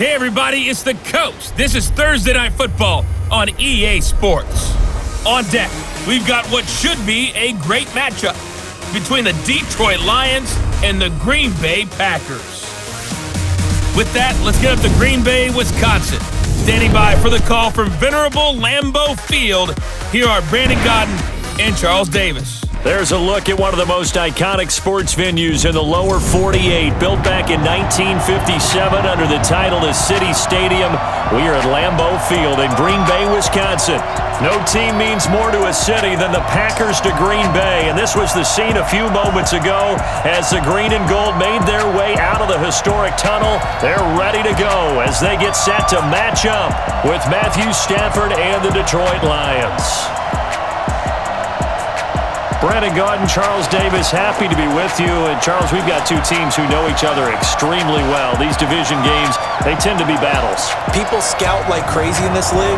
Hey everybody, it's the Coach. This is Thursday Night Football on EA Sports. On deck, we've got what should be a great matchup between the Detroit Lions and the Green Bay Packers. With that, let's get up to Green Bay, Wisconsin. Standing by for the call from venerable Lambeau Field, here are Brandon Godden and Charles Davis. There's a look at one of the most iconic sports venues in the lower 48, built back in 1957 under the title of City Stadium. We are at Lambeau Field in Green Bay, Wisconsin. No team means more to a city than the Packers to Green Bay, and this was the scene a few moments ago as the green and gold made their way out of the historic tunnel. They're ready to go as they get set to match up with Matthew Stafford and the Detroit Lions. Brandon Gaudin, Charles Davis, happy to be with you. And Charles, we've got two teams who know each other extremely well. These division games, they tend to be battles. People scout like crazy in this league,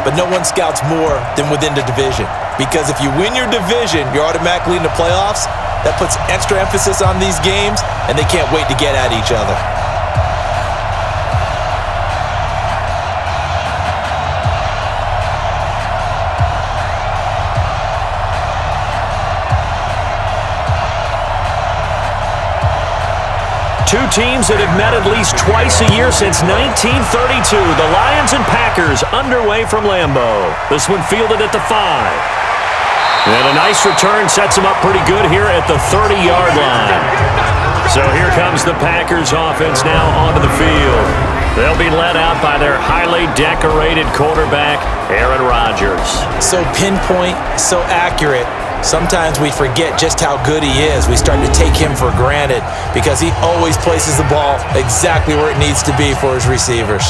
but no one scouts more than within the division. Because if you win your division, you're automatically in the playoffs. That puts extra emphasis on these games, and they can't wait to get at each other. Two teams that have met at least twice a year since 1932. The Lions and Packers underway from Lambeau. This one fielded at the 5. And a nice return sets them up pretty good here at the 30-yard line. So here comes the Packers offense now onto the field. They'll be led out by their highly decorated quarterback, Aaron Rodgers. So pinpoint, so accurate. Sometimes we forget just how good he is. We start to take him for granted because he always places the ball exactly where it needs to be for his receivers.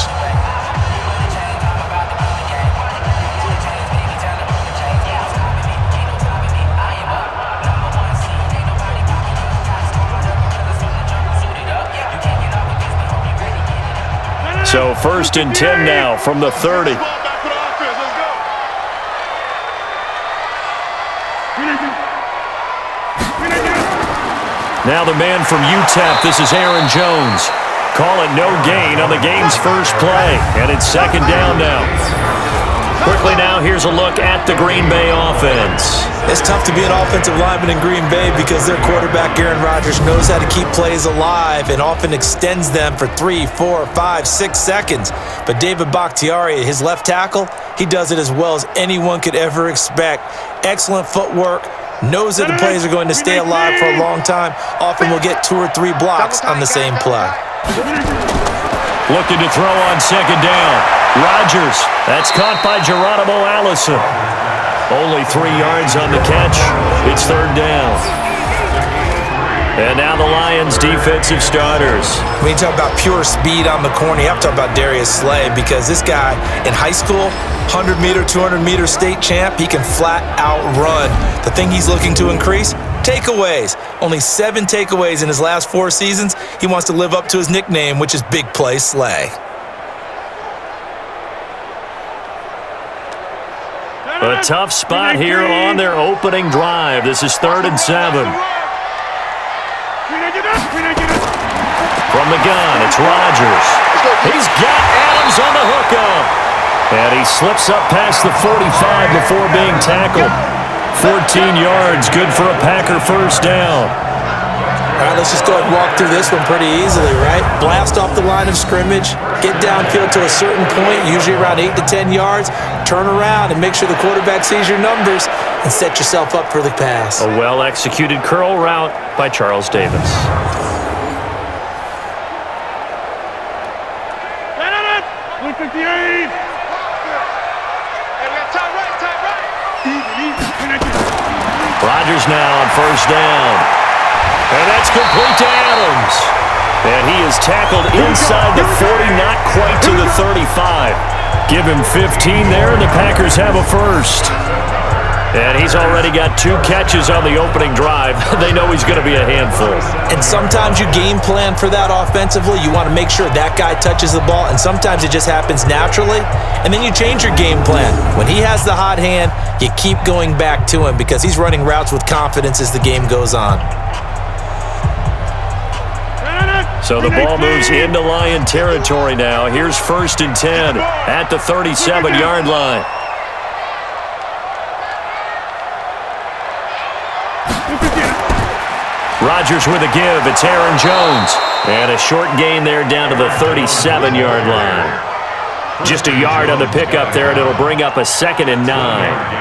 So 1st and 10 now from the 30. Now the man from UTEP, this is Aaron Jones. Call it no gain on the game's first play, and it's 2nd down now. Quickly now, here's a look at the Green Bay offense. It's tough to be an offensive lineman in Green Bay because their quarterback, Aaron Rodgers, knows how to keep plays alive and often extends them for 3, 4, 5, 6 seconds. But David Bakhtiari, his left tackle, he does it as well as anyone could ever expect. Excellent footwork. Knows that the plays are going to stay alive for a long time. Often will get 2 or 3 blocks on the same play. Looking to throw on 2nd down. Rodgers. That's caught by Geronimo Allison. Only 3 yards on the catch. It's 3rd down. And now the Lions' defensive starters. When you talk about pure speed on the corner, you have to talk about Darius Slay because this guy in high school, 100-meter, 200-meter state champ, he can flat out run. The thing he's looking to increase, takeaways. Only 7 takeaways in his last 4 seasons. He wants to live up to his nickname, which is Big Play Slay. A tough spot here on their opening drive. This is 3rd and 7. From the gun, it's Rodgers. He's got Adams on the hookup. And he slips up past the 45 before being tackled. 14 yards, good for a Packer 1st down. All right, let's just go ahead and walk through this one pretty easily, right? Blast off the line of scrimmage, get downfield to a certain point, usually around 8 to 10 yards, turn around and make sure the quarterback sees your numbers and set yourself up for the pass. A well-executed curl route by Charles Davis. Rodgers now on 1st down. And that's complete to Adams. And he is tackled inside the 40, not quite to the 35. Give him 15 there, and the Packers have a 1st. And he's already got 2 catches on the opening drive. They know he's going to be a handful. And sometimes you game plan for that offensively. You want to make sure that guy touches the ball, and sometimes it just happens naturally. And then you change your game plan. When he has the hot hand, you keep going back to him because he's running routes with confidence as the game goes on. So the ball moves into Lion territory now. Here's 1st and 10 at the 37-yard line. Rodgers with a give. It's Aaron Jones. And a short gain there down to the 37-yard line. Just a yard on the pickup there, and it'll bring up a 2nd and 9.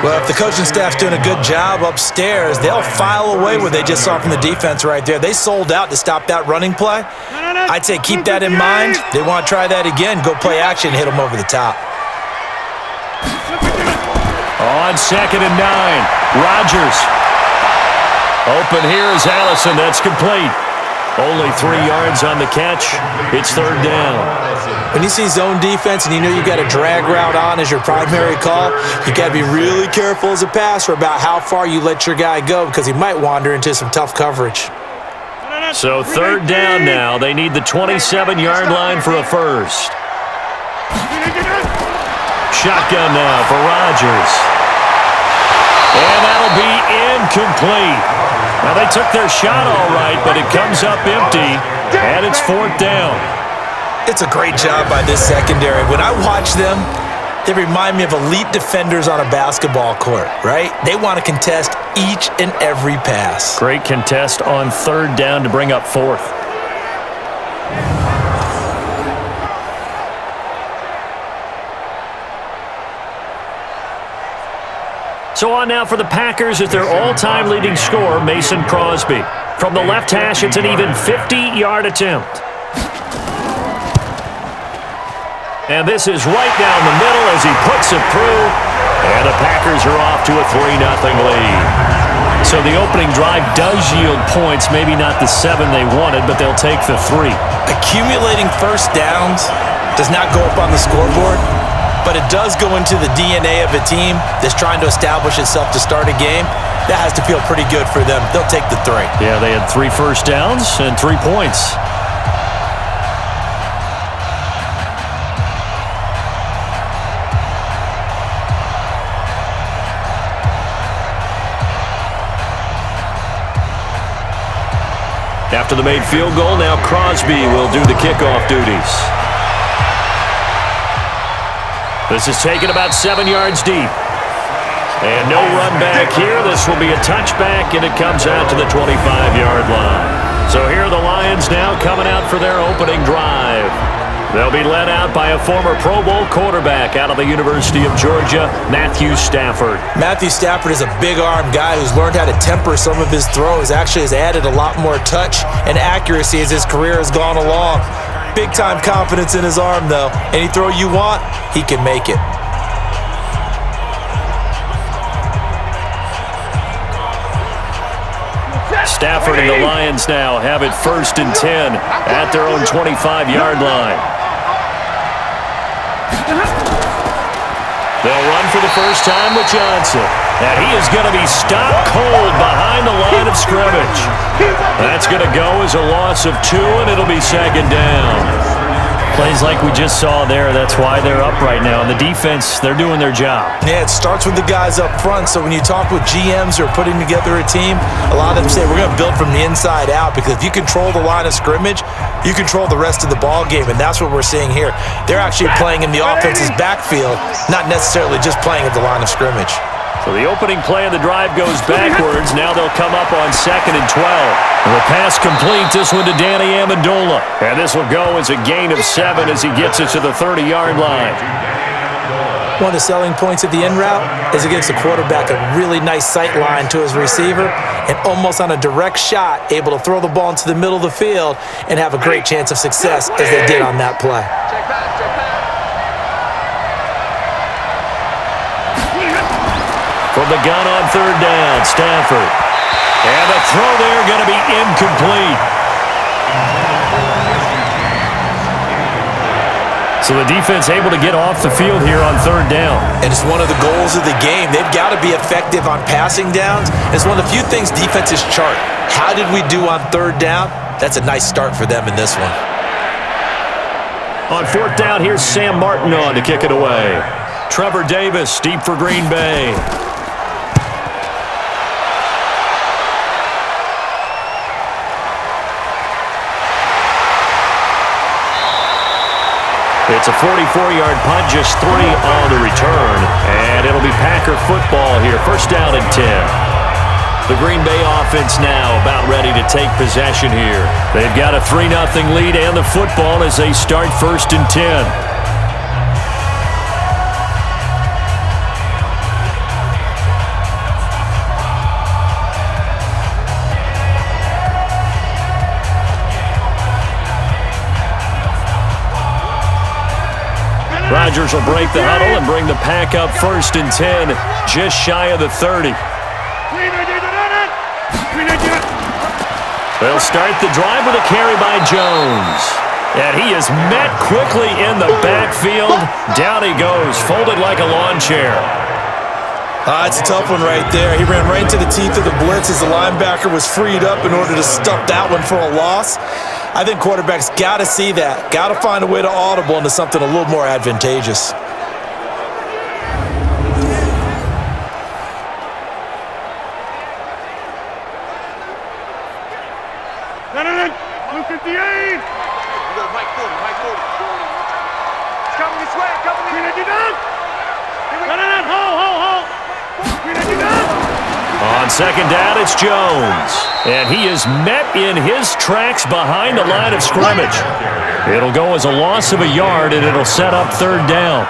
Well, if the coaching staff's doing a good job upstairs, they'll file away what they just saw from the defense right there. They sold out to stop that running play. I'd say keep that in mind. They want to try that again. Go play action, hit them over the top. On 2nd and 9, Rodgers. Open here is Allison. That's complete. Only 3 yards on the catch. It's 3rd down. When you see zone defense and you know you got a drag route on as your primary call, you got to be really careful as a passer about how far you let your guy go because he might wander into some tough coverage. So 3rd down now. They need the 27-yard line for a first. Shotgun now for Rodgers. And that'll be incomplete. Now, they took their shot all right, but it comes up empty, and it's 4th down. It's a great job by this secondary. When I watch them, they remind me of elite defenders on a basketball court, right? They want to contest each and every pass. Great contest on 3rd down to bring up 4th. So on now for the Packers is their all-time leading scorer, Mason Crosby. From the left hash, it's an even 50-yard attempt. And this is right down the middle as he puts it through. And the Packers are off to a 3-0 lead. So the opening drive does yield points, maybe not the 7 they wanted, but they'll take the 3. Accumulating first downs does not go up on the scoreboard, but it does go into the DNA of a team that's trying to establish itself to start a game. That has to feel pretty good for them. They'll take the 3. Yeah, they had 3 first downs and 3 points. After the made field goal, now Crosby will do the kickoff duties. This is taken about 7 yards deep. And no run back here. This will be a touchback, and it comes out to the 25-yard line. So here are the Lions now coming out for their opening drive. They'll be led out by a former Pro Bowl quarterback out of the University of Georgia, Matthew Stafford. Matthew Stafford is a big-arm guy who's learned how to temper some of his throws. Actually has added a lot more touch and accuracy as his career has gone along. Big-time confidence in his arm, though. Any throw you want, he can make it. Stafford and the Lions now have it 1st and 10 at their own 25-yard line. They'll run for the first time with Johnson. And he is going to be stopped cold behind the line of scrimmage. That's going to go as a loss of 2, and it'll be 2nd down. Plays like we just saw there. That's why they're up right now. And the defense, they're doing their job. Yeah, it starts with the guys up front. So when you talk with GMs who are putting together a team, a lot of them say we're going to build from the inside out, because if you control the line of scrimmage, you control the rest of the ball game, and that's what we're seeing here. They're actually playing in the offense's backfield, not necessarily just playing at the line of scrimmage. So the opening play of the drive goes backwards. Now they'll come up on 2nd and 12. And the pass complete, this one to Danny Amendola. And this will go as a gain of 7 as he gets it to the 30-yard line. One of the selling points of the in route is it gives the quarterback a really nice sight line to his receiver, and almost on a direct shot, able to throw the ball into the middle of the field and have a great chance of success as they did on that play. From the gun on 3rd down, Stafford. And the throw there going to be incomplete. So the defense able to get off the field here on 3rd down. And it's one of the goals of the game. They've got to be effective on passing downs. It's one of the few things defenses chart. How did we do on 3rd down? That's a nice start for them in this one. On 4th down, here's Sam Martin on to kick it away. Trevor Davis deep for Green Bay. It's a 44-yard punt, just 3 on the return. And it'll be Packer football here. First down and 10. The Green Bay offense now about ready to take possession here. They've got a 3-0 lead and the football as they start first and 10. Rodgers will break the huddle and bring the Pack up first and 10, just shy of the 30. They'll start the drive with a carry by Jones. And he is met quickly in the backfield. Down he goes, folded like a lawn chair. It's a tough one right there. He ran right into the teeth of the blitz as the linebacker was freed up in order to stuff that one for a loss. I think quarterbacks got to see that. Got to find a way to audible into something a little more advantageous. Blue 58. We go Mike 40. It's coming this way. On second down, it's Jones. And he is met in his tracks behind the line of scrimmage. It'll go as a loss of a yard, and it'll set up third down.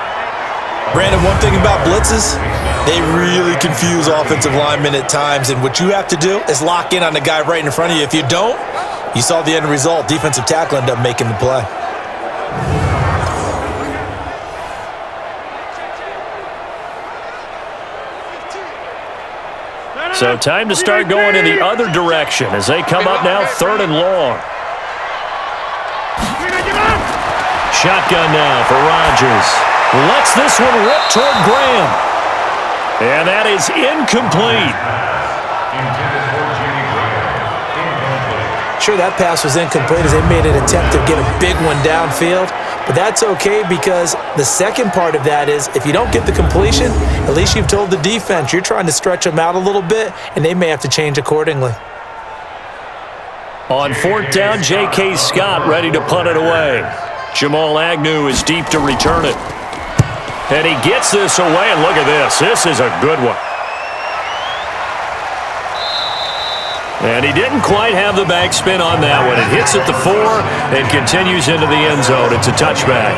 Brandon, one thing about blitzes, they really confuse offensive linemen at times, and what you have to do is lock in on the guy right in front of you. If you don't, you saw the end result. Defensive tackle ended up making the play. So time to start going in the other direction as they come up now third and long. Shotgun now for Rodgers. Lets this one rip toward Graham. And that is incomplete. Sure, that pass was incomplete as they made an attempt to get a big one downfield. But that's okay because the second part of that is if you don't get the completion, at least you've told the defense you're trying to stretch them out a little bit, and they may have to change accordingly. On fourth down, J.K. Scott ready to punt it away. Jamal Agnew is deep to return it. And he gets this away, and look at this. This is a good one. And he didn't quite have the backspin on that one. It hits at the 4 and continues into the end zone. It's a touchback.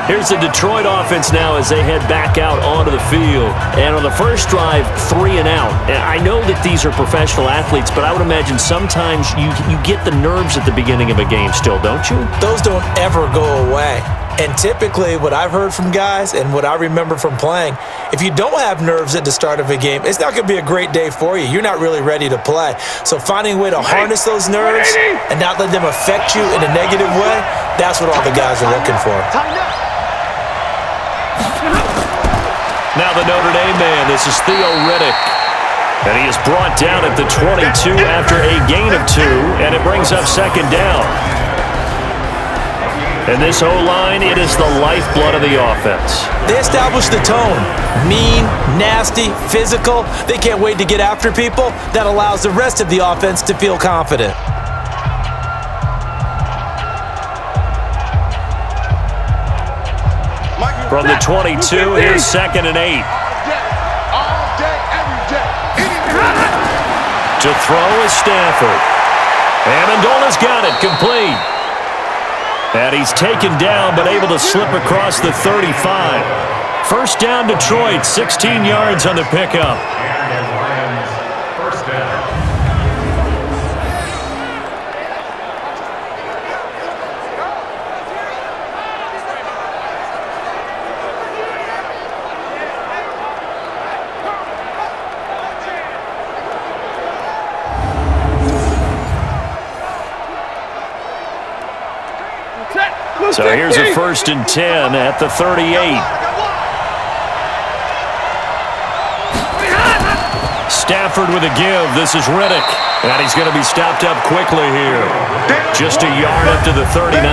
Here's the Detroit offense now as they head back out onto the field. And on the first drive, 3 and out. And I know that these are professional athletes, but I would imagine sometimes you get the nerves at the beginning of a game still, don't you? Those don't ever go away. And typically what I've heard from guys and what I remember from playing, if you don't have nerves at the start of a game, it's not going to be a great day for you. You're not really ready to play. So finding a way to harness those nerves and not let them affect you in a negative way, that's what all the guys are looking for. Now the Notre Dame man, this is Theo Riddick. And he is brought down at the 22 after a gain of 2, and it brings up second down. And this O-line, it is the lifeblood of the offense. They established the tone. Mean, nasty, physical. They can't wait to get after people. That allows the rest of the offense to feel confident. From the 22, here's second and 8. All day, every day. To throw is Stafford. Amendola's got it, complete. And he's taken down, but able to slip across the 35. First down, Detroit, 16 yards on the pickup. First down. So here's a first and 10 at the 38. Stafford with a give. This is Riddick. And he's going to be stopped up quickly here. Just a yard up to the 39.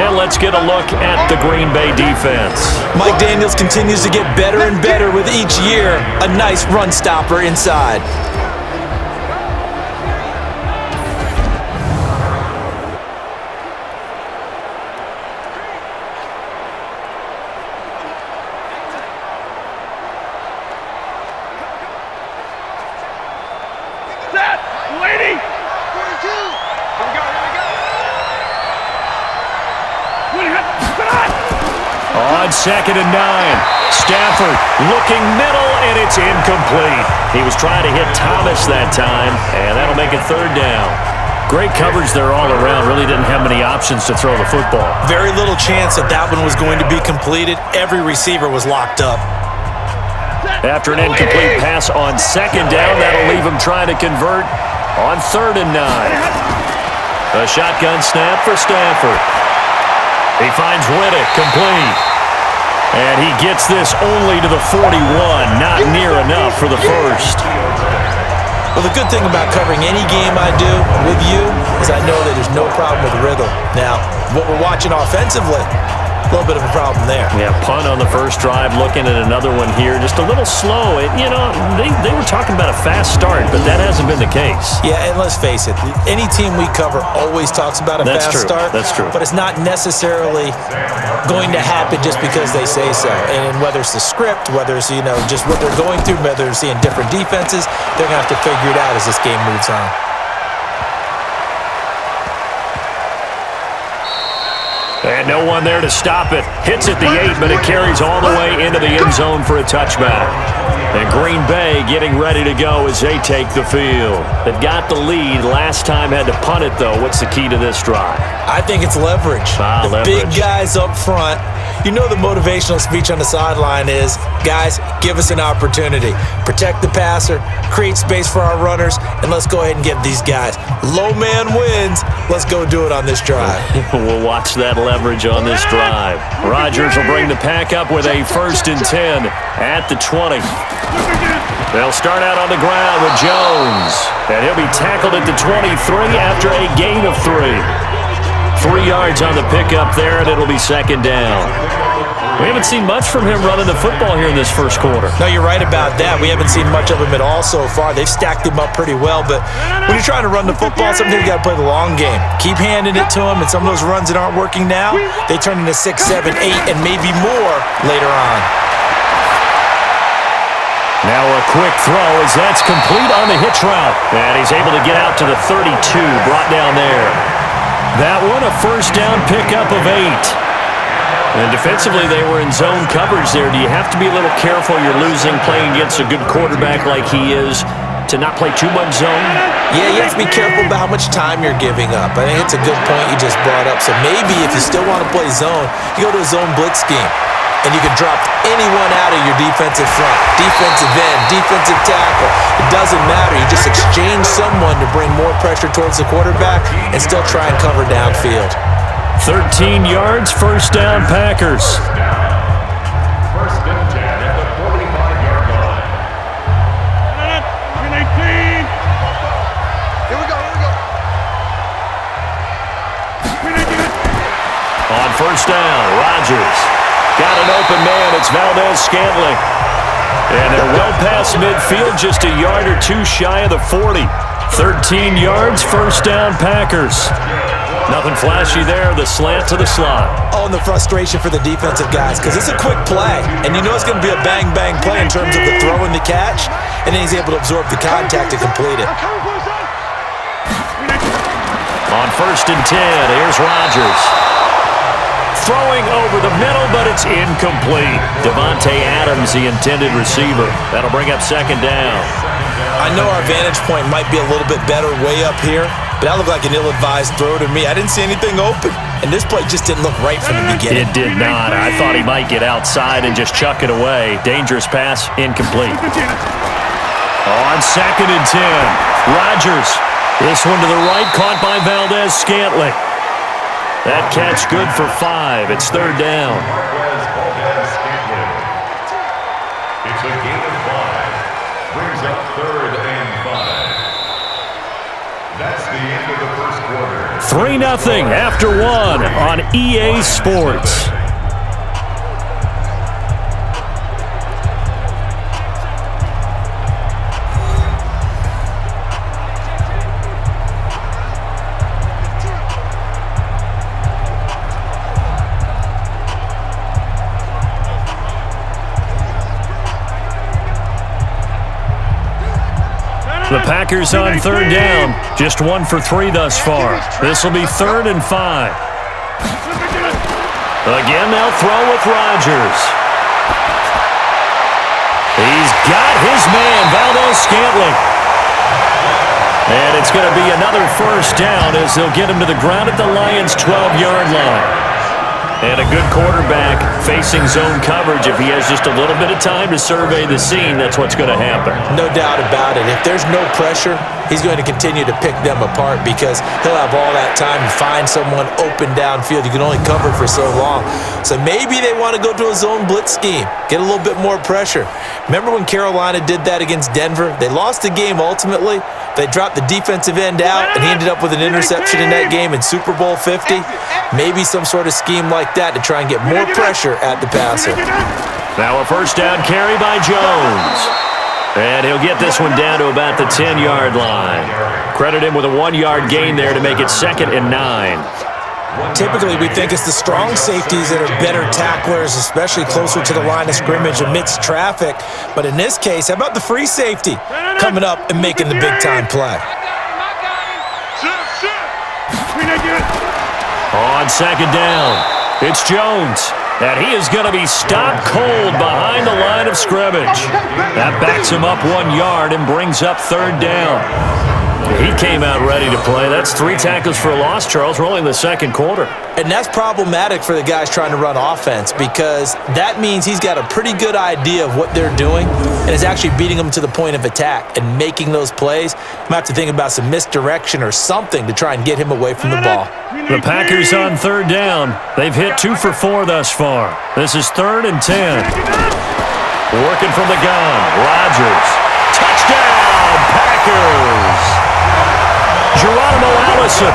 And let's get a look at the Green Bay defense. Mike Daniels continues to get better and better with each year. A nice run stopper inside. on 2nd and 9. Stafford looking middle, and it's incomplete. He was trying to hit Thomas that time, and that'll make it 3rd down. Great coverage there all around. Really didn't have many options to throw the football. Very little chance that that one was going to be completed. Every receiver was locked up. After an incomplete pass on 2nd down, that'll leave him trying to convert on 3rd and 9. A shotgun snap for Stafford. He finds Riddick, complete. And he gets this only to the 41, not near enough for the first. Well, the good thing about covering any game I do with you is I know that there's no problem with rhythm. Now, what we're watching offensively, a little bit of a problem there. Yeah, punt on the first drive, looking at another one here. Just a little slow. They were talking about a fast start, but that hasn't been the case. Yeah, and let's face it, any team we cover always talks about a fast start. That's true. But it's not necessarily going to happen just because they say so. And whether it's the script, whether it's, just what they're going through, whether they're seeing different defenses, they're going to have to figure it out as this game moves on. And no one there to stop it. Hits at the 8, but it carries all the way into the end zone for a touchback. And Green Bay getting ready to go as they take the field. They've got the lead. Last time had to punt it, though. What's the key to this drive? I think it's leverage. The big guys up front. You know the motivational speech on the sideline is, guys, give us an opportunity. Protect the passer, create space for our runners, and let's go ahead and get these guys. Low man wins. Let's go do it on this drive. We'll watch that leverage on this drive. Rodgers will bring the pack up with a 1st and 10 at the 20. They'll start out on the ground with Jones, and he'll be tackled at the 23 after a gain of 3. 3 yards on the pickup there, and it'll be 2nd down. We haven't seen much from him running the football here in this first quarter. No, you're right about that. We haven't seen much of him at all so far. They've stacked him up pretty well, but when you're trying to run the football, sometimes you got to play the long game. Keep handing it to him, and some of those runs that aren't working now, they turn into 6, 7, 8, and maybe more later on. Now a quick throw as that's complete on the hitch route. And he's able to get out to the 32, brought down there. That one, a 1st down pickup of 8. And defensively, they were in zone coverage there. Do you have to be a little careful? You're losing playing against a good quarterback like he is to not play too much zone? Yeah, you have to be careful about how much time you're giving up. I think it's a good point you just brought up. So maybe if you still want to play zone, you go to a zone blitz scheme. And you can drop anyone out of your defensive front, defensive end, defensive tackle. It doesn't matter. You just exchange someone to bring more pressure towards the quarterback and still try and cover downfield. 13 yards, 1st down, Packers. 1st and 10 at the 45-yard line. 18. Here we go. On 1st down, Rodgers. Got an open man. It's Valdez-Scantling. And they're well past midfield, just a yard or 2 shy of the 40. 13 yards, 1st down, Packers. Nothing flashy there. The slant to the slot. Oh, and the frustration for the defensive guys, because it's a quick play. And you know it's going to be a bang-bang play in terms of the throw and the catch. And then he's able to absorb the contact to complete it. On 1st and 10, here's Rodgers. Throwing over the middle, but it's incomplete. Devontae Adams, the intended receiver. That'll bring up 2nd down. I know our vantage point might be a little bit better way up here, but that looked like an ill-advised throw to me. I didn't see anything open, and this play just didn't look right from the beginning. It did not. I thought he might get outside and just chuck it away. Dangerous pass, incomplete. On 2nd and 10, Rodgers. This one to the right, caught by Valdez-Scantling. That catch good for 5. It's 3rd down. It's a gain of 5. Brings up 3rd and 5. That's the end of the first quarter. 3-0 after 1 on EA Sports. The Packers on 3rd down. Just 1 for 3 thus far. This will be 3rd and 5. Again, they'll throw with Rodgers. He's got his man, Valdez-Scantling. And it's going to be another first down as they'll get him to the ground at the Lions' 12-yard line. And a good quarterback facing zone coverage. If he has just a little bit of time to survey the scene, that's what's going to happen. No doubt about it. If there's no pressure, he's going to continue to pick them apart because he'll have all that time to find someone open downfield. You can only cover for so long. So maybe they want to go to a zone blitz scheme, get a little bit more pressure. Remember when Carolina did that against Denver? They lost the game ultimately. They dropped the defensive end out, and he ended up with an interception in that game in Super Bowl 50. Maybe some sort of scheme like that to try and get more pressure at the passer. Now a first down carry by Jones. And he'll get this one down to about the 10-yard line. Credit him with a 1-yard gain there to make it 2nd and 9. Typically, we think it's the strong safeties that are better tacklers, especially closer to the line of scrimmage amidst traffic. But in this case, how about the free safety coming up and making the big-time play? On 2nd down, it's Jones. And he is going to be stopped cold behind the line of scrimmage. That backs him up 1 yard and brings up 3rd down. He came out ready to play. That's 3 tackles for a loss, Charles. We're only in the 2nd quarter. And that's problematic for the guys trying to run offense because that means he's got a pretty good idea of what they're doing and is actually beating them to the point of attack and making those plays. Might have to think about some misdirection or something to try and get him away from the ball. The Packers on 3rd down. They've hit 2 for 4 thus far. This is 3rd and 10. Working from the gun. Rodgers. Touchdown, Packers. Geronimo Allison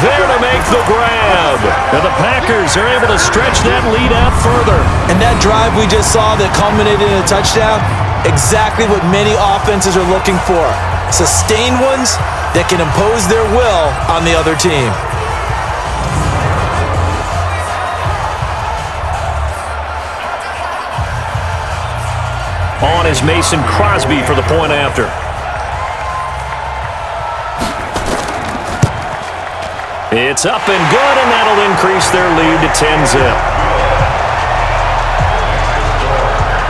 there to make the grab. And the Packers are able to stretch that lead out further. And that drive we just saw that culminated in a touchdown, exactly what many offenses are looking for. Sustained ones that can impose their will on the other team. On is Mason Crosby for the point after. It's up and good, and that'll increase their lead to 10-zip.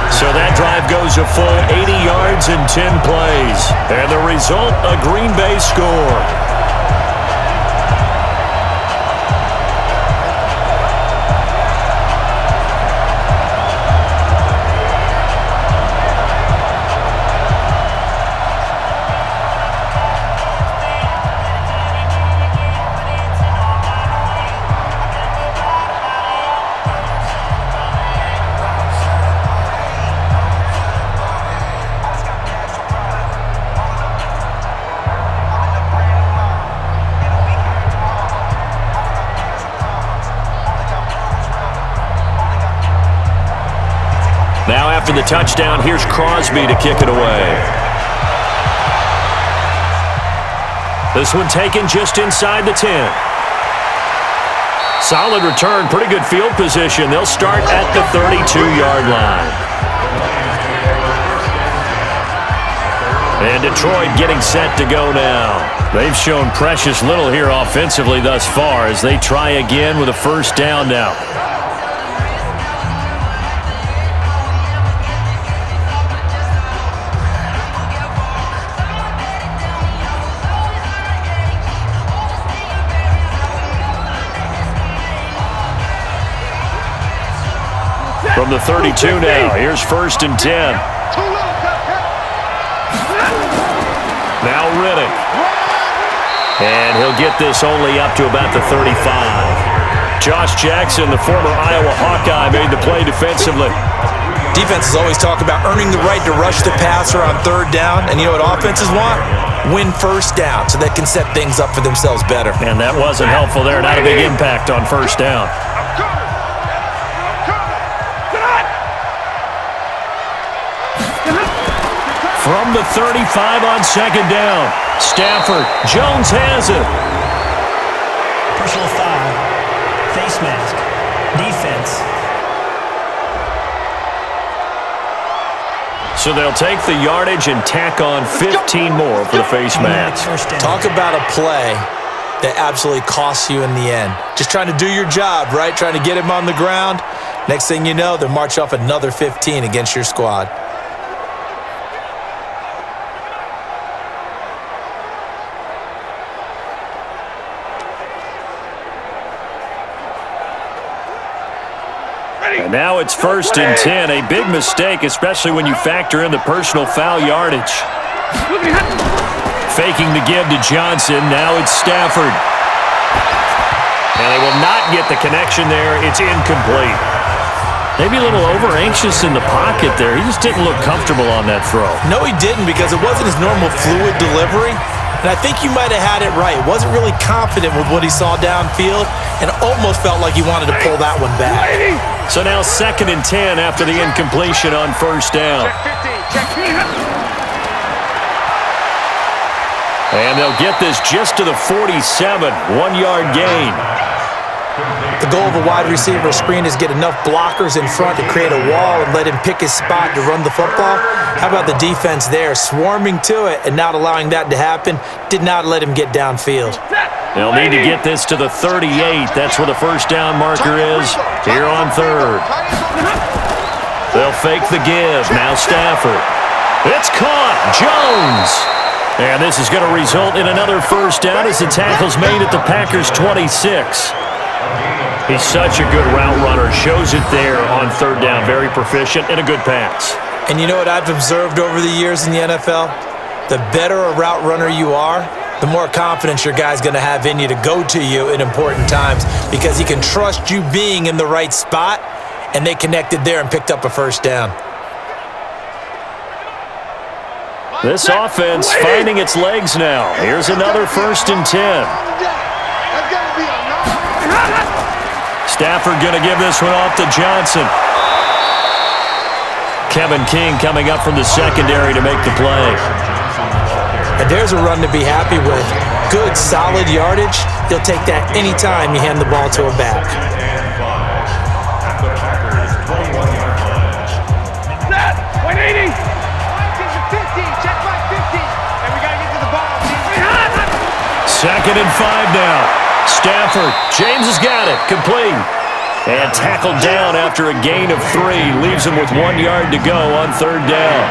So that drive goes a full 80 yards in 10 plays. And the result, a Green Bay score. Now after the touchdown, here's Crosby to kick it away. This one taken just inside the 10. Solid return, pretty good field position. They'll start at the 32-yard line. And Detroit getting set to go now. They've shown precious little here offensively thus far as they try again with a first down now. From the 32 now, here's 1st and 10. Now Riddick. And he'll get this only up to about the 35. Josh Jackson, the former Iowa Hawkeye, made the play defensively. Defenses always talk about earning the right to rush the passer on 3rd down. And you know what offenses want? Win first down so they can set things up for themselves better. And that wasn't helpful there. Not a big impact on first down. From the 35 on 2nd down. Stafford. Jones has it. Personal foul. Face mask. Defense. So they'll take the yardage and tack on 15 more for the face mask. Talk about a play that absolutely costs you in the end. Just trying to do your job, right? Trying to get him on the ground. Next thing you know, they'll march off another 15 against your squad. And now it's 1st and 10. A big mistake, especially when you factor in the personal foul yardage. Faking the give to Johnson. Now it's Stafford. And they will not get the connection there. It's incomplete. Maybe a little over-anxious in the pocket there. He just didn't look comfortable on that throw. No, he didn't, because it wasn't his normal fluid delivery. And I think you might have had it right. Wasn't really confident with what he saw downfield and almost felt like he wanted to pull that one back. So now 2nd and 10 after the incompletion on 1st down. And they'll get this just to the 47, 1-yard gain. The goal of a wide receiver screen is get enough blockers in front to create a wall and let him pick his spot to run the football. How about the defense there, swarming to it and not allowing that to happen? Did not let him get downfield. They'll need to get this to the 38. That's where the 1st down marker is here on 3rd. They'll fake the give. Now Stafford. It's caught. Jones. And this is going to result in another 1st down as the tackle's made at the Packers' 26. He's such a good route runner. Shows it there on 3rd down. Very proficient and a good pass. And you know what I've observed over the years in the NFL? The better a route runner you are, the more confidence your guy's going to have in you to go to you in important times, because he can trust you being in the right spot, and they connected there and picked up a 1st down. This offense finding its legs now. Here's another 1st and 10. Stafford going to give this one off to Johnson. Kevin King coming up from the secondary to make the play. And there's a run to be happy with. Good, solid yardage. You'll take that anytime you hand the ball to a back. Set! 180! 50, check my 50. And we got to get to the ball. 2nd and 5 now. Stafford. James has got it. Complete. And tackled down after a gain of 3. Leaves him with 1 yard to go on 3rd down.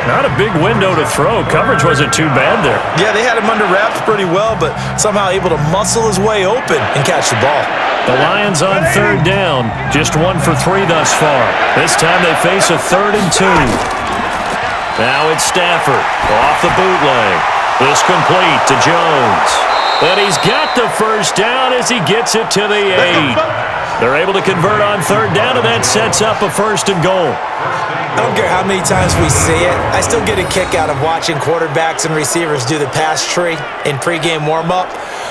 Not a big window to throw. Coverage wasn't too bad there. Yeah, they had him under wraps pretty well, but somehow able to muscle his way open and catch the ball. The Lions on 3rd down. Just 1 for 3 thus far. This time they face a 3rd and 2. Now it's Stafford. Off the bootleg. This complete to Jones. And he's got the 1st down as he gets it to the 8. They're able to convert on 3rd down, and that sets up a 1st and goal. I don't care how many times we see it. I still get a kick out of watching quarterbacks and receivers do the pass tree in pregame warm-up.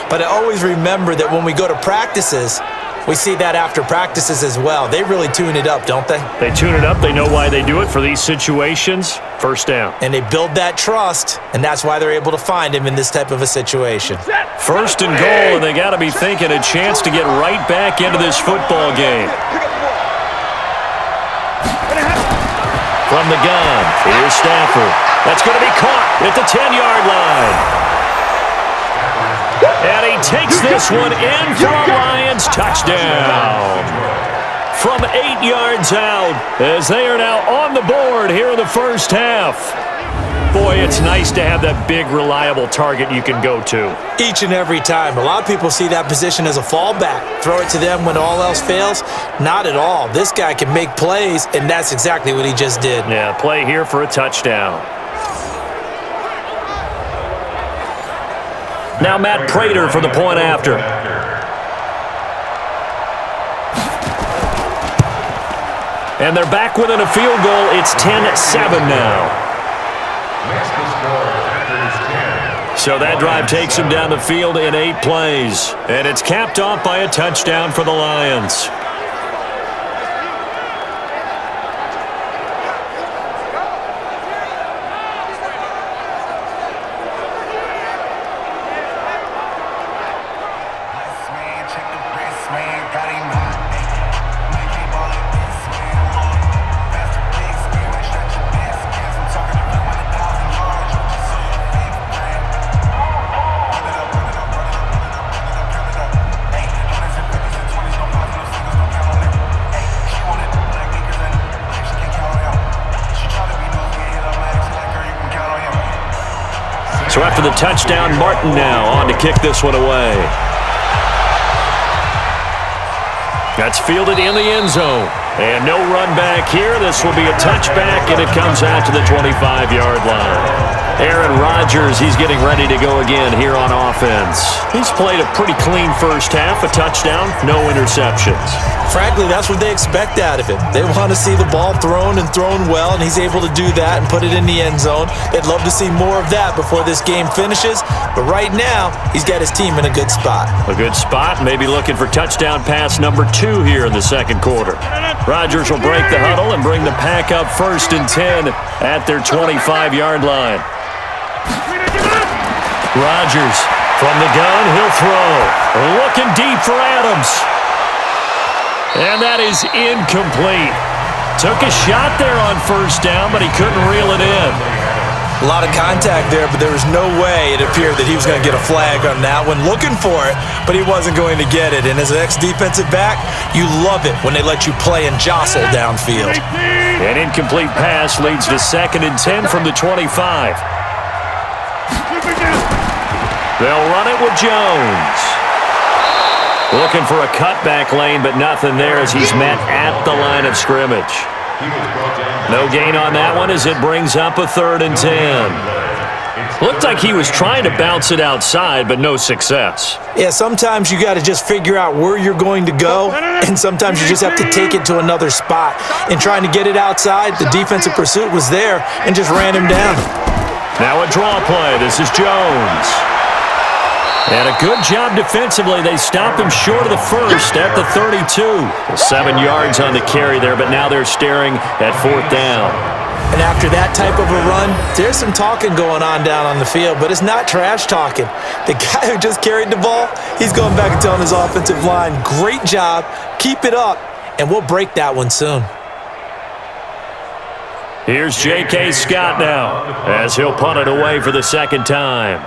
But I always remember that when we go to practices, we see that after practices as well. They really tune it up, don't they? They tune it up. They know why they do it for these situations. 1st down. And they build that trust, and that's why they're able to find him in this type of a situation. 1st and goal, and they got to be thinking a chance to get right back into this football game. From the gun, here's Stafford. That's going to be caught at the 10-yard line. And he takes this one in for a Lions touchdown. From 8 yards out, as they are now on the board here in the 1st half. Boy, it's nice to have that big, reliable target you can go to. Each and every time. A lot of people see that position as a fallback. Throw it to them when all else fails. Not at all. This guy can make plays, and that's exactly what he just did. Yeah, play here for a touchdown. Now Matt Prater for the point after. And they're back within a field goal. It's 10-7 now. So that drive takes him down the field in 8 plays. And it's capped off by a touchdown for the Lions. for the touchdown. Martin now on to kick this one away. That's fielded in the end zone. And no run back here. This will be a touchback, and it comes out to the 25-yard line. Aaron Rodgers, he's getting ready to go again here on offense. He's played a pretty clean first half, a touchdown, no interceptions. Frankly, that's what they expect out of him. They want to see the ball thrown and thrown well, and he's able to do that and put it in the end zone. They'd love to see more of that before this game finishes, but right now, he's got his team in a good spot. A good spot, maybe looking for touchdown pass number 2 here in the second quarter. Rodgers will break the huddle and bring the pack up 1st and 10 at their 25-yard line. Rodgers from the gun, he'll throw. Looking deep for Adams. And that is incomplete. Took a shot there on 1st down, but he couldn't reel it in. A lot of contact there, but there was no way it appeared that he was going to get a flag on that one. Looking for it, but he wasn't going to get it. And as an ex-defensive back, you love it when they let you play and jostle downfield. An incomplete pass leads to 2nd and 10 from the 25. They'll run it with Jones. Looking for a cutback lane, but nothing there as he's met at the line of scrimmage. No gain on that one as it brings up a 3rd and 10. Looked like he was trying to bounce it outside, but no success. Yeah, sometimes you got to just figure out where you're going to go, and sometimes you just have to take it to another spot. In trying to get it outside, the defensive pursuit was there and just ran him down. Now a draw play. This is Jones. And a good job defensively. They stop him short of the 1st at the 32. 7 yards on the carry there, but now they're staring at 4th down. And after that type of a run, there's some talking going on down on the field, but it's not trash talking. The guy who just carried the ball, he's going back and telling his offensive line, great job, keep it up, and we'll break that one soon. Here's J.K. Scott now as he'll punt it away for the 2nd time.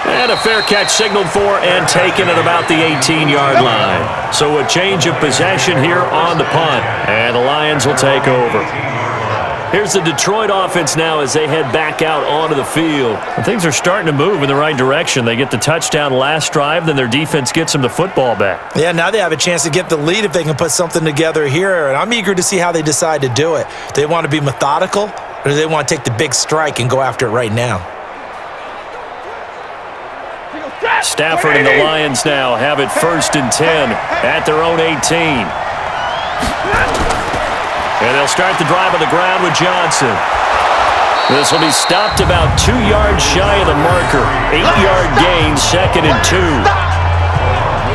And a fair catch signaled for and taken at about the 18-yard line. So a change of possession here on the punt, and the Lions will take over. Here's the Detroit offense now as they head back out onto the field. And things are starting to move in the right direction. They get the touchdown last drive, then their defense gets them the football back. Yeah, now they have a chance to get the lead if they can put something together here, and I'm eager to see how they decide to do it. Do they want to be methodical, or do they want to take the big strike and go after it right now? Stafford and the Lions now have it 1st and 10 at their own 18. And they'll start the drive on the ground with Johnson. This will be stopped about 2 yards shy of the marker. 8-yard gain, 2nd and 2.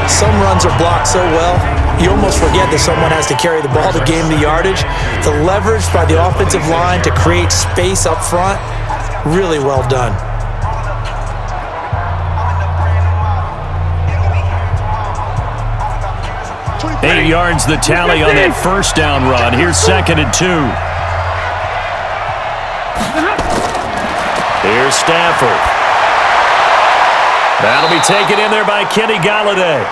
Some runs are blocked so well, you almost forget that someone has to carry the ball to gain the yardage. The leverage by the offensive line to create space up front, really well done. 8 yards the tally on that 1st down run. Here's 2nd and 2. Here's Stafford. That'll be taken in there by Kenny Golladay.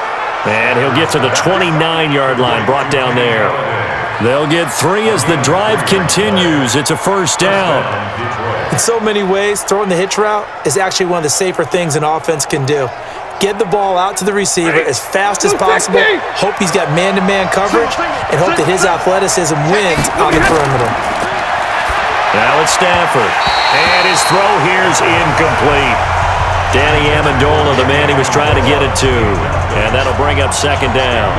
And he'll get to the 29-yard line, brought down there. They'll get 3 as the drive continues. It's a 1st down. In so many ways, throwing the hitch route is actually one of the safer things an offense can do. Get the ball out to the receiver as fast as possible, hope he's got man-to-man coverage, and hope that his athleticism wins on the perimeter. Now it's Stafford, and his throw here's incomplete. Danny Amendola, the man he was trying to get it to, and that'll bring up 2nd down.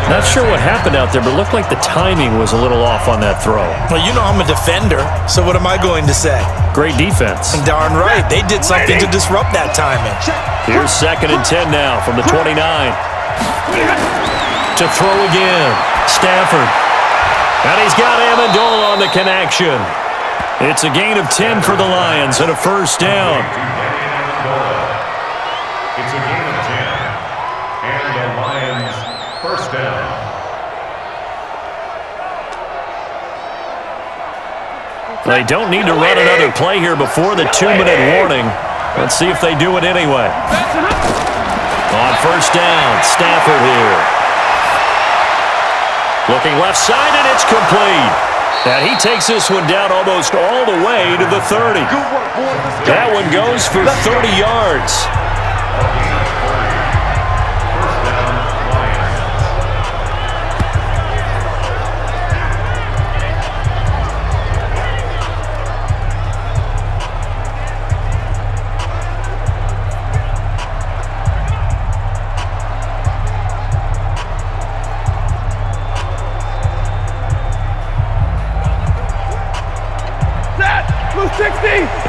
Not sure what happened out there, but it looked like the timing was a little off on that throw. Well, you know I'm a defender, so what am I going to say? Great defense. Darn right. They did something to disrupt that timing. Here's 2nd and 10 now from the 29. To throw again. Stafford. And he's got Amendola on the connection. It's a gain of 10 for the Lions and a 1st down. It's a gain of 10. And the Lions 1st down. They don't need to run another play here before the 2-minute warning. Let's see if they do it anyway. On 1st down, Stafford here. Looking left side, and it's complete. And he takes this one down almost all the way to the 30. That one goes for 30 yards.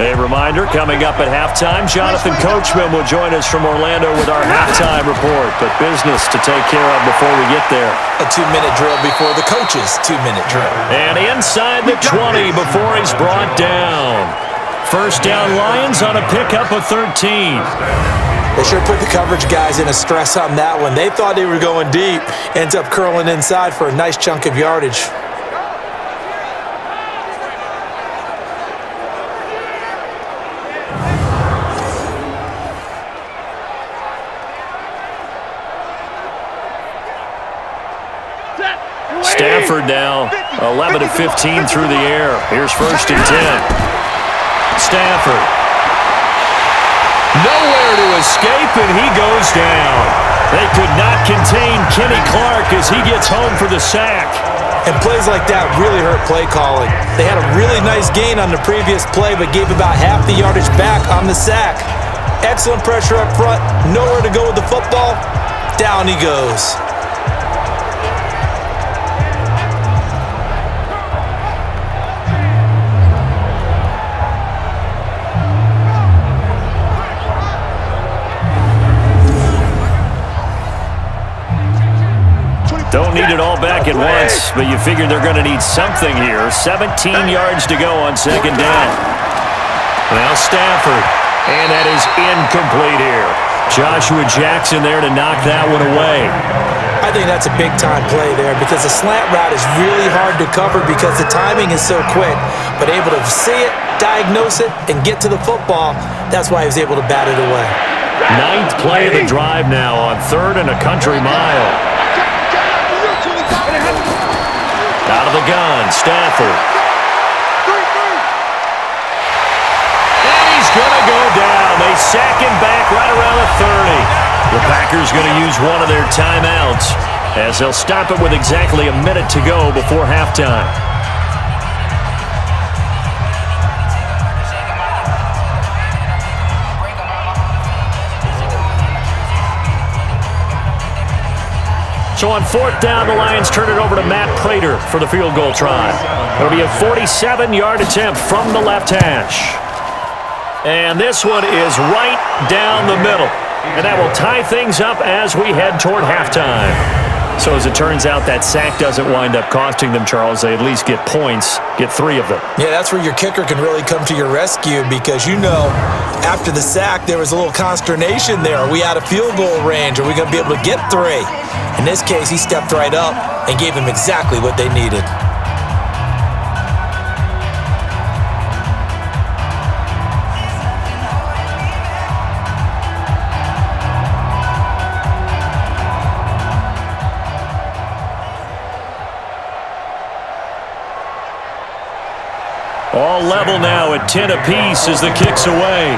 A reminder, coming up at halftime, Jonathan Coachman will join us from Orlando with our halftime report. But business to take care of before we get there. A 2-minute drill before the coach's 2-minute drill. And inside the 20 before he's brought down. First down Lions on a pickup of 13. They sure put the coverage guys in a stress on that one. They thought they were going deep. Ends up curling inside for a nice chunk of yardage. Stafford now 11 of 15 through the air. Here's 1st and 10. Stafford. Nowhere to escape, and he goes down. They could not contain Kenny Clark as he gets home for the sack. And plays like that really hurt play calling. They had a really nice gain on the previous play, but gave about half the yardage back on the sack. Excellent pressure up front. Nowhere to go with the football. Down he goes. Don't need it all back at once, but you figure they're going to need something here. 17 yards to go on 2nd down. Now Stafford, and that is incomplete here. Joshua Jackson there to knock that one away. I think that's a big-time play there because the slant route is really hard to cover because the timing is so quick. But able to see it, diagnose it, and get to the football, that's why he was able to bat it away. 9th play of the drive now on 3rd and a country mile. Out of the gun, Stafford. And he's going to go down. They sack him back right around the 30. The Packers going to use one of their timeouts as they'll stop it with exactly a minute to go before halftime. So on 4th down, the Lions turn it over to Matt Prater for the field goal try. It'll be a 47-yard attempt from the left hash. And this one is right down the middle. And that will tie things up as we head toward halftime. So as it turns out, that sack doesn't wind up costing them, Charles. They at least get points, get 3 of them. Yeah, that's where your kicker can really come to your rescue because, after the sack, there was a little consternation there. Are we out of field goal range? Are we going to be able to get 3? In this case, he stepped right up and gave them exactly what they needed. All level now at 10 apiece as the kick's away.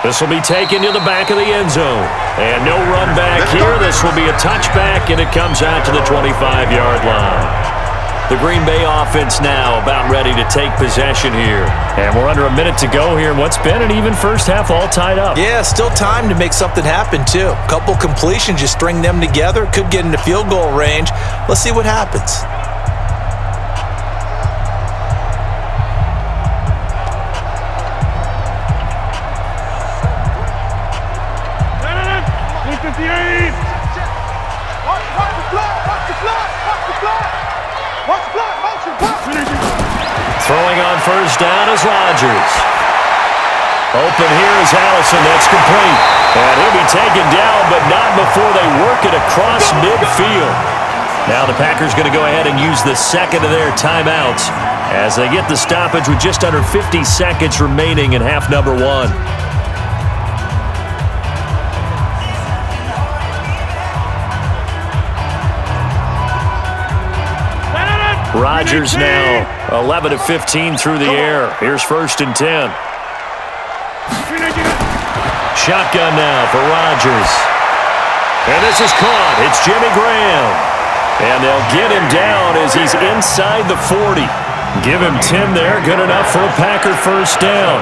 This will be taken to the back of the end zone. And no run back here. This will be a touchback, and it comes out to the 25-yard line. The Green Bay offense now about ready to take possession here. And we're under a minute to go here in what's been an even first half all tied up. Yeah, still time to make something happen, too. Couple completions, you string them together. Could get into field goal range. Let's see what happens. Throwing on 1st down is Rodgers. Open here is Allison. That's complete. And he'll be taken down, but not before they work it across midfield. Now the Packers going to go ahead and use the 2nd of their timeouts as they get the stoppage with just under 50 seconds remaining in half number 1. Rodgers now 11 of 15 through the air. Here's 1st and 10. Shotgun now for Rodgers. And this is caught. It's Jimmy Graham. And they'll get him down as he's inside the 40. Give him 10 there. Good enough for a Packer 1st down.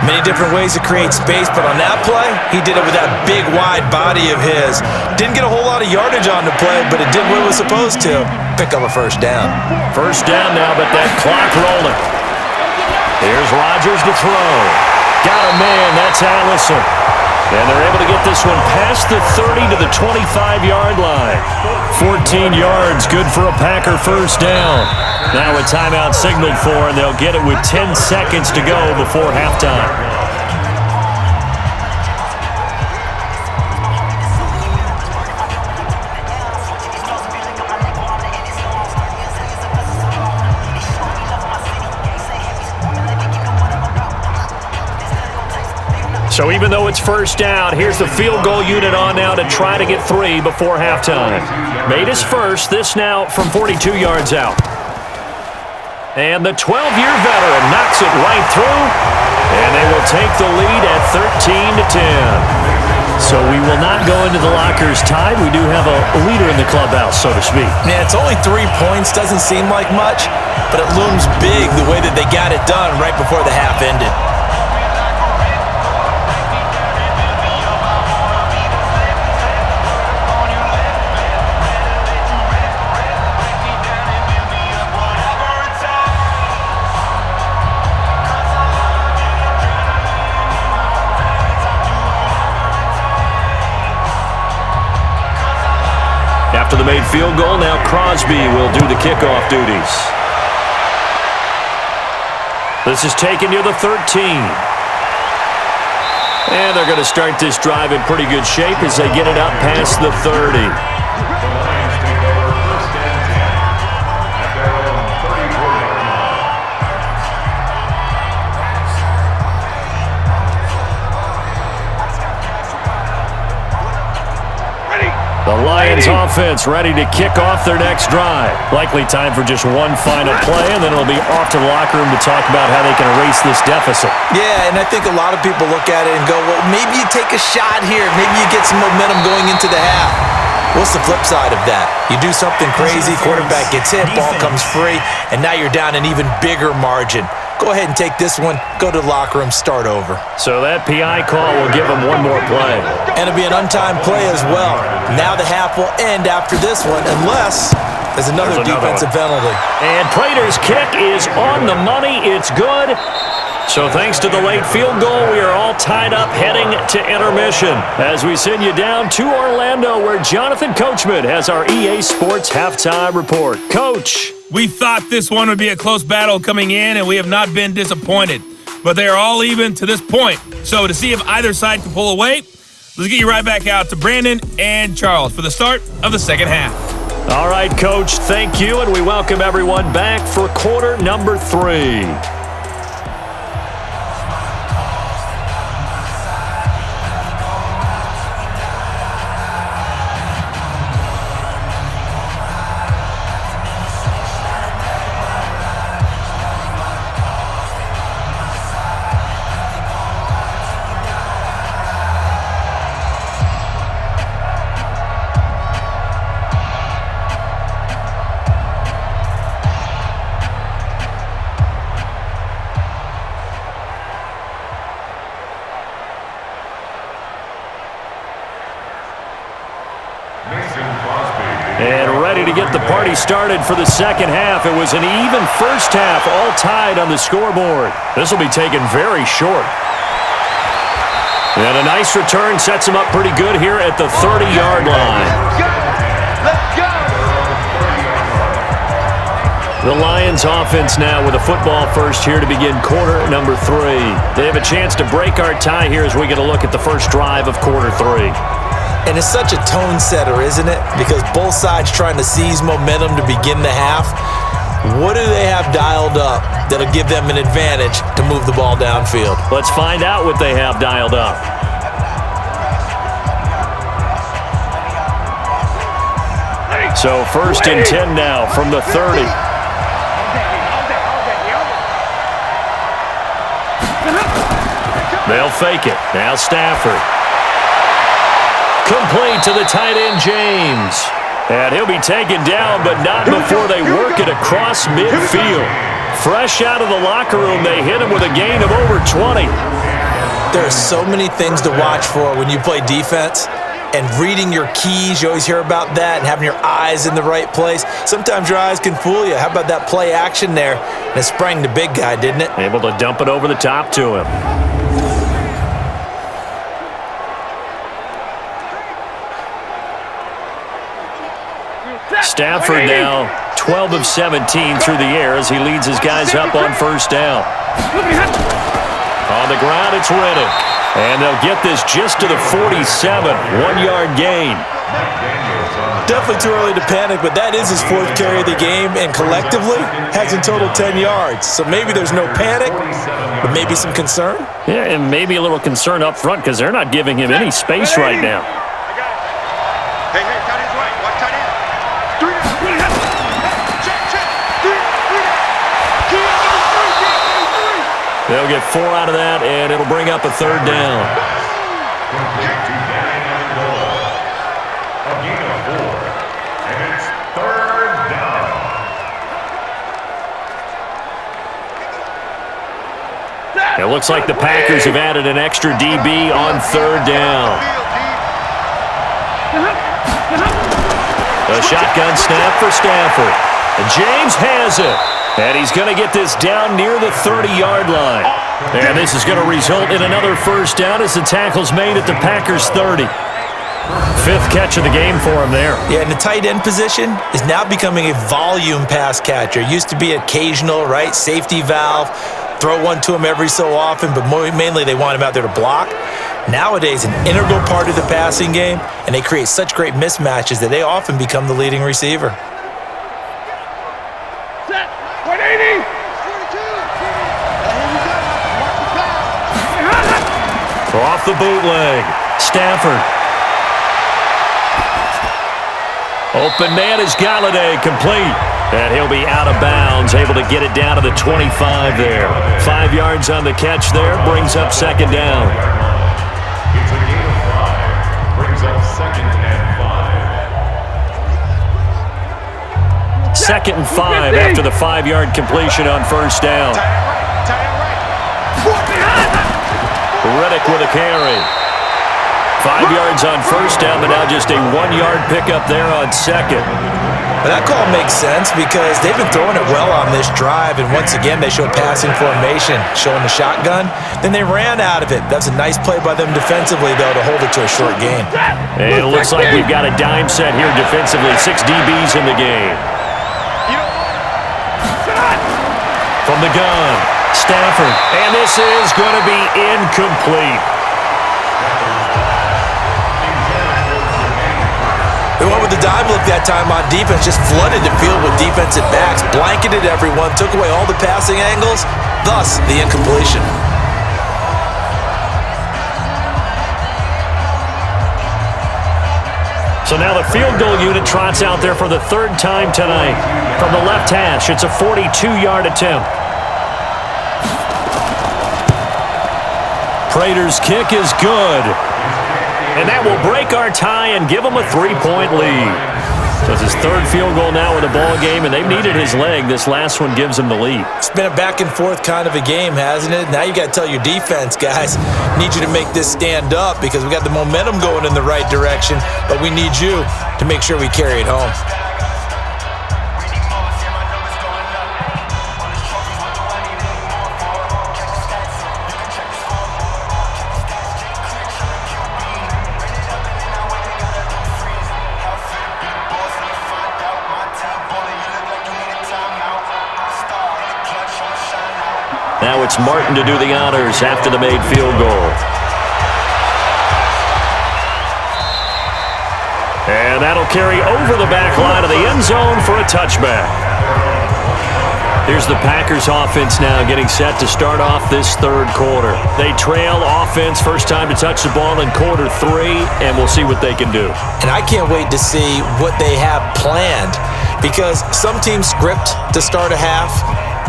Many different ways to create space, but on that play, he did it with that big, wide body of his. Didn't get a whole lot of yardage on the play, but it did what it was supposed to. Pick up a 1st down. 1st down now, but that clock rolling. Here's Rodgers to throw. Got a man. That's Allison. And they're able to get this one past the 30 to the 25-yard line. 14 yards, good for a Packer 1st down. Now a timeout signaled for, and they'll get it with 10 seconds to go before halftime. So even though it's 1st down, here's the field goal unit on now to try to get 3 before halftime. Made his first, this now from 42 yards out. And the 12-year veteran knocks it right through, and they will take the lead at 13-10. So we will not go into the lockers tied. We do have a leader in the clubhouse, so to speak. Yeah, it's only 3 points. Doesn't seem like much, but it looms big the way that they got it done right before the half ended. After the made field goal, now Crosby will do the kickoff duties. This is taken near the 13. And they're going to start this drive in pretty good shape as they get it up past the 30. The Lions offense ready to kick off their next drive. Likely time for just one final play, and then it'll be off to the locker room to talk about how they can erase this deficit. Yeah, and I think a lot of people look at it and go, well, maybe you take a shot here. Maybe you get some momentum going into the half. What's the flip side of that? You do something crazy, quarterback gets hit, ball comes free, and now you're down an even bigger margin. Go ahead and take this one, go to the locker room, start over. So that PI call will give them one more play. And it'll be an untimed play as well. Now the half will end after this one, unless there's another defensive penalty. And Prater's kick is on the money. It's good. So thanks to the late field goal, we are all tied up heading to intermission as we send you down to Orlando where Jonathan Coachman has our EA Sports Halftime Report. Coach. We thought this one would be a close battle coming in, and we have not been disappointed. But they are all even to this point. So to see if either side can pull away, let's get you right back out to Brandon and Charles for the start of the second half. All right, Coach, thank you, and we welcome everyone back for quarter number 3. And ready to get the party started for the second half. It was an even first half, all tied on the scoreboard. This will be taken very short. And a nice return sets him up pretty good here at the 30-yard line. Let's go! The Lions offense now with a football first here to begin quarter number 3. They have a chance to break our tie here as we get a look at the first drive of quarter 3. And it's such a tone setter, isn't it? Because both sides trying to seize momentum to begin the half. What do they have dialed up that'll give them an advantage to move the ball downfield? Let's find out what they have dialed up. So 1st and 10 now from the 30. They'll fake it. Now Stafford. Complete to the tight end, James. And he'll be taken down, but not before they work it across midfield. Fresh out of the locker room, they hit him with a gain of over 20. There are so many things to watch for when you play defense. And reading your keys, you always hear about that, and having your eyes in the right place. Sometimes your eyes can fool you. How about that play action there? And it sprang the big guy, didn't it? Able to dump it over the top to him. Stafford now 12 of 17 through the air as he leads his guys up on first down. On the ground, it's Riddick. And they'll get this just to the 47, 1-yard gain. Definitely too early to panic, but that is his 4th carry of the game, and collectively has in total 10 yards. So maybe there's no panic, but maybe some concern. Yeah, and maybe a little concern up front because they're not giving him any space right now. Hey, tight end's right. Watch tight end. They'll get 4 out of that, and it'll bring up a 3rd down. A gain of 4, and it's 3rd down. It looks like the Packers have added an extra DB on 3rd down. A shotgun snap for Stafford. And James has it. And he's going to get this down near the 30-yard line. And this is going to result in another first down as the tackle's made at the Packers' 30. 5th catch of the game for him there. Yeah, and the tight end position is now becoming a volume pass catcher. It used to be occasional, right? Safety valve, throw one to him every so often, but mainly they want him out there to block. Nowadays, an integral part of the passing game, and they create such great mismatches that they often become the leading receiver. Off the bootleg. Stafford. Open man is Galladay, complete. And he'll be out of bounds, able to get it down to the 25 there. 5 yards on the catch there, brings up 2nd down. It's a gain of 5, brings up 2nd and 5. 2nd and 5 after the 5-yard completion on first down. Riddick with a carry. 5 yards on first down, but now just a 1-yard pickup there on 2nd. But that call makes sense because they've been throwing it well on this drive, and once again they show passing formation, showing the shotgun. Then they ran out of it. That's a nice play by them defensively, though, to hold it to a short gain. And it looks like we've got a dime set here defensively. 6 DBs in the game. From the gun, Stafford, and this is going to be incomplete. They went with the dime look that time on defense, just flooded the field with defensive backs, blanketed everyone, took away all the passing angles, thus the incompletion. So now the field goal unit trots out there for the 3rd time tonight. From the left hash, it's a 42-yard attempt. Prater's kick is good. And that will break our tie and give them a 3-point lead. So it's his 3rd field goal now in the ball game, and they've needed his leg. This last one gives him the lead. It's been a back-and-forth kind of a game, hasn't it? Now you got to tell your defense, guys, need you to make this stand up because we got the momentum going in the right direction, but we need you to make sure we carry it home. Now it's Martin to do the honors after the made field goal. And that'll carry over the back line of the end zone for a touchback. Here's the Packers offense now getting set to start off this 3rd quarter. They trail offense, first time to touch the ball in quarter 3, and we'll see what they can do. And I can't wait to see what they have planned because some teams script to start a half.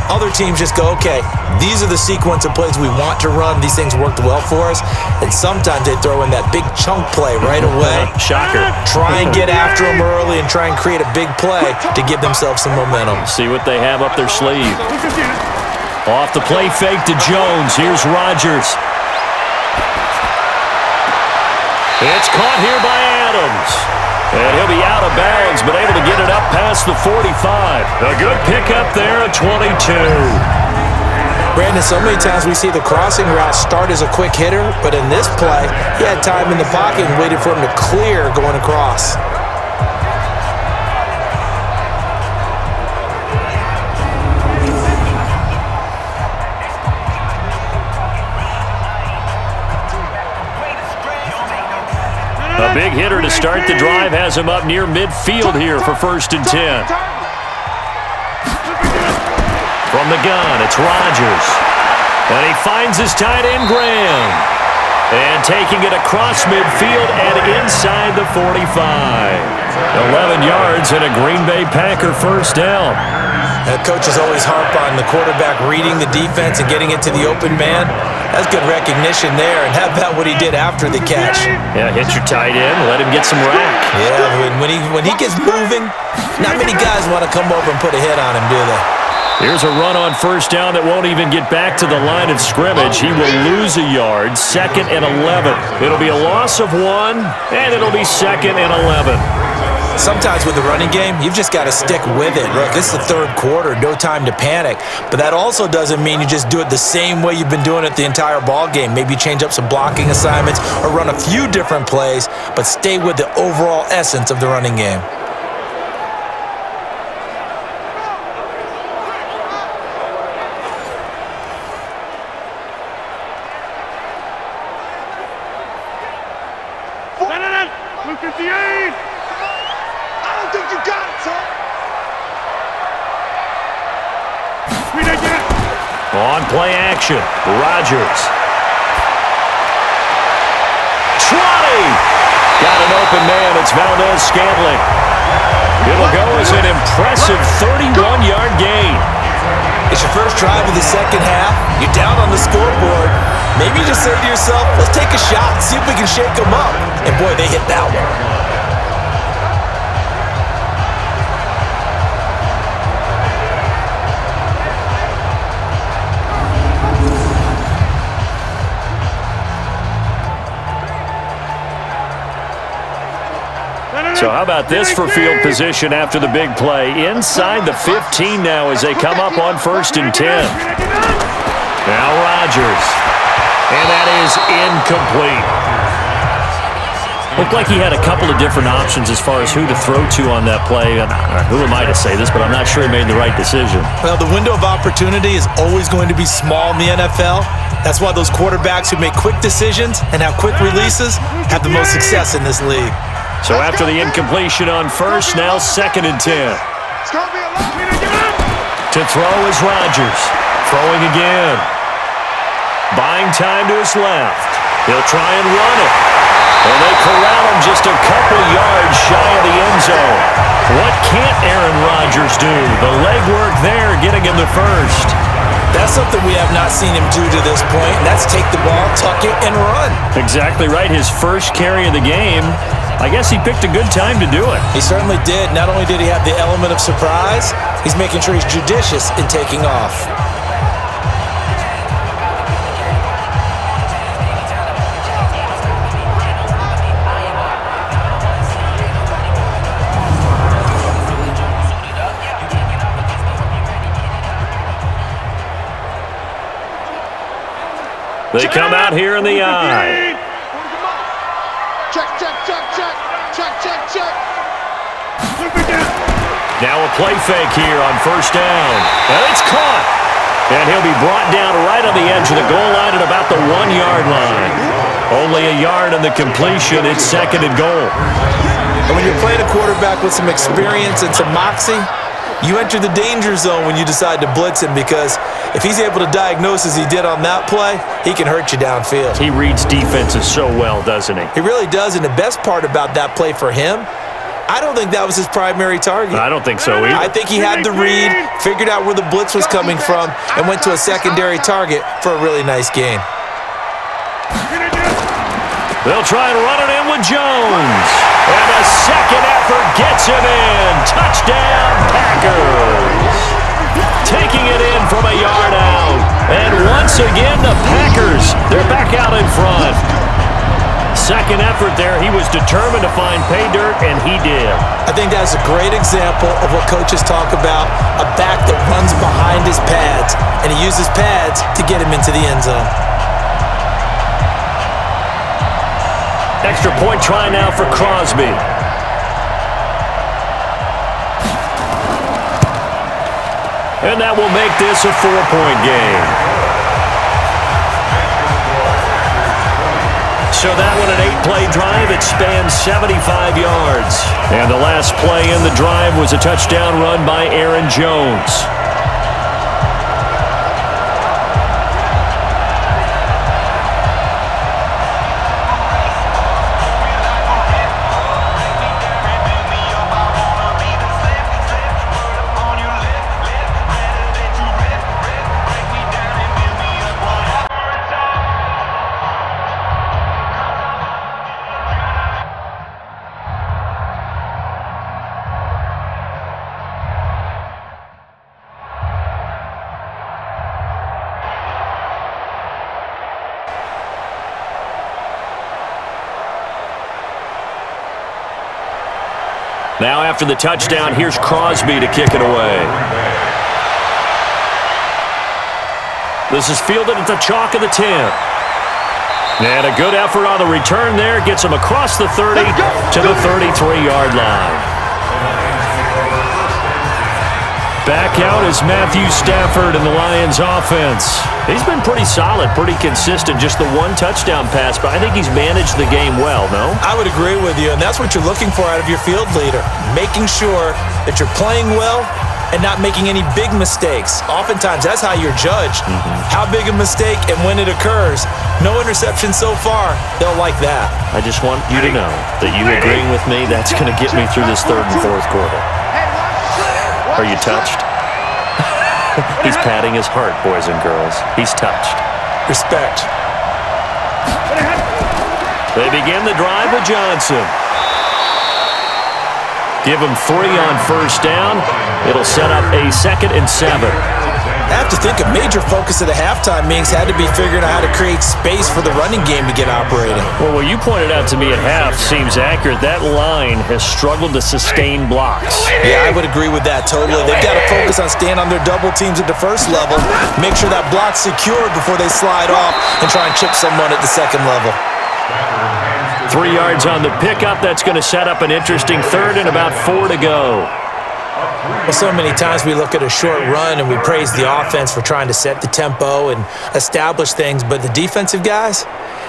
Other teams just go, okay, these are the sequence of plays we want to run. These things worked well for us. And sometimes they throw in that big chunk play right away. Shocker. Try and get after them early and try and create a big play to give themselves some momentum. See what they have up their sleeve. Off the play fake to Jones. Here's Rodgers. It's caught here by Adams. And he'll be out of bounds, but able to get it up past the 45. A good pickup there at 22. Brandon, so many times we see the crossing route start as a quick hitter, but in this play, he had time in the pocket and waited for him to clear going across. A big hitter to start the drive has him up near midfield here for 1st and 10. From the gun, it's Rodgers. And he finds his tight end, Graham. And taking it across midfield and inside the 45. 11 yards and a Green Bay Packer first down. Coaches always harp on the quarterback reading the defense and getting it to the open man. That's good recognition there. And how about what he did after the catch? Yeah, hit your tight end, let him get some rack. Yeah, when he gets moving, not many guys want to come over and put a hit on him, do they? Here's a run on first down that won't even get back to the line of scrimmage. He will lose a yard, 2nd and 11. It'll be a loss of 1, and it'll be 2nd and 11. Sometimes with the running game, you've just got to stick with it. Look, it's the 3rd quarter, no time to panic. But that also doesn't mean you just do it the same way you've been doing it the entire ball game. Maybe change up some blocking assignments or run a few different plays, but stay with the overall essence of the running game. On play action, Rodgers. Trotty! Got an open man, it's Valdez-Scantling. It'll go as an impressive 31-yard gain. It's your first drive of the second half. You're down on the scoreboard. Maybe you just say to yourself, let's take a shot, see if we can shake them up. And boy, they hit that one. So how about this for field position after the big play? Inside the 15 now as they come up on 1st and 10. Now Rodgers. And that is incomplete. Looked like he had a couple of different options as far as who to throw to on that play. Who am I to say this, but I'm not sure he made the right decision. Well, the window of opportunity is always going to be small in the NFL. That's why those quarterbacks who make quick decisions and have quick releases have the most success in this league. So after the incompletion on 1st, now 2nd and 10. To throw is Rodgers. Throwing again. Buying time to his left. He'll try and run it. And they corral him just a couple yards shy of the end zone. What can't Aaron Rodgers do? The legwork there getting him the first. That's something we have not seen him do to this point, and that's take the ball, tuck it, and run. Exactly right. His first carry of the game. I guess he picked a good time to do it. He certainly did. Not only did he have the element of surprise, he's making sure he's judicious in taking off. They come out here in the eye. Check, check, check, check, check, check, check. Now a play fake here on 1st down. And it's caught. And he'll be brought down right on the edge of the goal line at about the 1-yard line. Only a yard on the completion. It's 2nd and goal. And when you're playing a quarterback with some experience and some moxie, you enter the danger zone when you decide to blitz him, because if he's able to diagnose as he did on that play, he can hurt you downfield. He reads defenses so well, doesn't he? He really does, and the best part about that play for him I don't think that was his primary target. I don't think so either. I think he had the read, figured out where the blitz was coming from, and went to a secondary target for a really nice gain. They'll try and run it in with Jones. And a second effort gets him in. Touchdown, Packers. Taking it in from a yard out. And once again, the Packers, they're back out in front. Second effort there, he was determined to find pay dirt, and he did. I think that's a great example of what coaches talk about, a back that runs behind his pads, and he uses pads to get him into the end zone. Extra point try now for Crosby. And that will make this a 4-point game. So that one an 8-play drive. It spans 75 yards. And the last play in the drive was a touchdown run by Aaron Jones. Now after the touchdown, here's Crosby to kick it away. This is fielded at the chalk of the 10. And a good effort on the return there. Gets him across the 30 to the 33-yard line. Back out is Matthew Stafford in the Lions offense. He's been pretty solid, pretty consistent. Just the one touchdown pass, but I think he's managed the game well, no? I would agree with you, and that's what you're looking for out of your field leader. Making sure that you're playing well and not making any big mistakes. Oftentimes, that's how you're judged. How big a mistake and when it occurs. No interception so far. They'll like that. I just want you to know that you agreeing with me, that's going to get me through this third and fourth quarter. Are you touched? He's patting his heart, boys and girls. He's touched. Respect. They begin the drive with Johnson. Give him 3 on first down. It'll set up a 2nd and 7. I have to think a major focus of the halftime meetings had to be figuring out how to create space for the running game to get operating. Well, what you pointed out to me at half seems accurate. That line has struggled to sustain blocks. Yeah, I would agree with that totally. They've got to focus on staying on their double teams at the first level, make sure that block's secured before they slide off and try and chip someone at the second level. 3 yards on the pickup. That's going to set up an interesting third and about 4 to go. Well, so many times we look at a short run and we praise the offense for trying to set the tempo and establish things, but the defensive guys,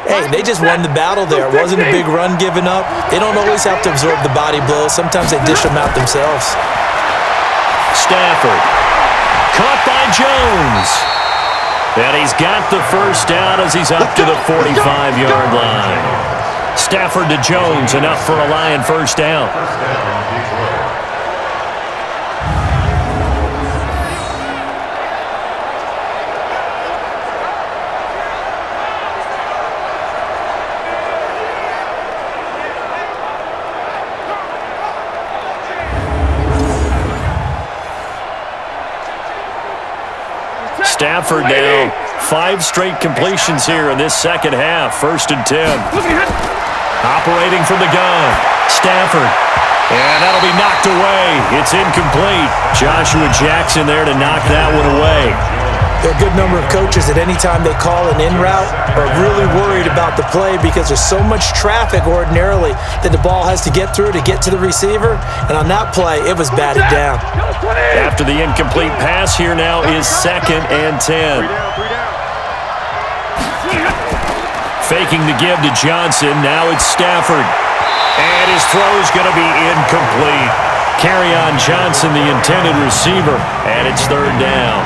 hey, they just won the battle there. It wasn't a big run given up. They don't always have to absorb the body blows. Sometimes they dish them out themselves. Stafford, caught by Jones. And he's got the first down as he's up to the 45-yard line. Stafford to Jones, enough for a Lion first down. Stafford now, 5 straight completions here in this second half. 1st and 10. Operating from the gun. Stafford. And that'll be knocked away. It's incomplete. Joshua Jackson there to knock that one away. There are a good number of coaches at any time they call an in route are really worried about the play because there's so much traffic ordinarily that the ball has to get through to get to the receiver. And on that play, it was batted down. After the incomplete pass, here now is 2nd and 10. Faking the give to Johnson. Now it's Stafford. And his throw's going to be incomplete. Kerryon Johnson, the intended receiver, and it's 3rd down.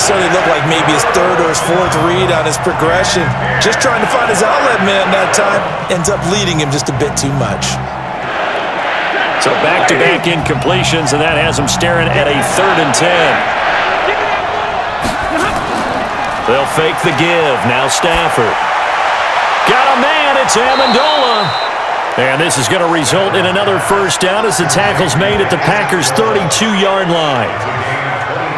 So they look like maybe his 3rd or his 4th read on his progression. Just trying to find his outlet man that time. Ends up leading him just a bit too much. So back-to-back incompletions, and that has them staring at a 3rd and 10. They'll fake the give. Now Stafford. Got a man. It's Amendola. And this is going to result in another first down as the tackle's made at the Packers' 32-yard line.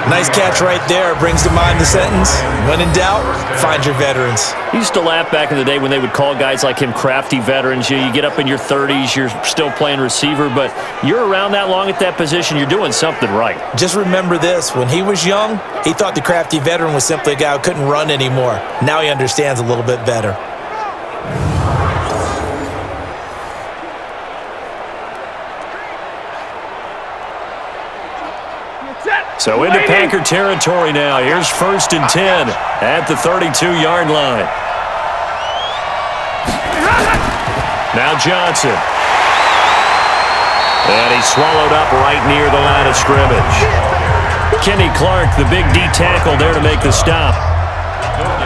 Nice catch right there. Brings to mind the sentence, when in doubt, find your veterans. He used to laugh back in the day when they would call guys like him crafty veterans. You get up in your 30s, you're still playing receiver, but you're around that long at that position, you're doing something right. Just remember this. When he was young, he thought the crafty veteran was simply a guy who couldn't run anymore. Now he understands a little bit better. So into Packer territory now. Here's 1st and 10 at the 32-yard line. Now Johnson. And he's swallowed up right near the line of scrimmage. Kenny Clark, the big D tackle there to make the stop.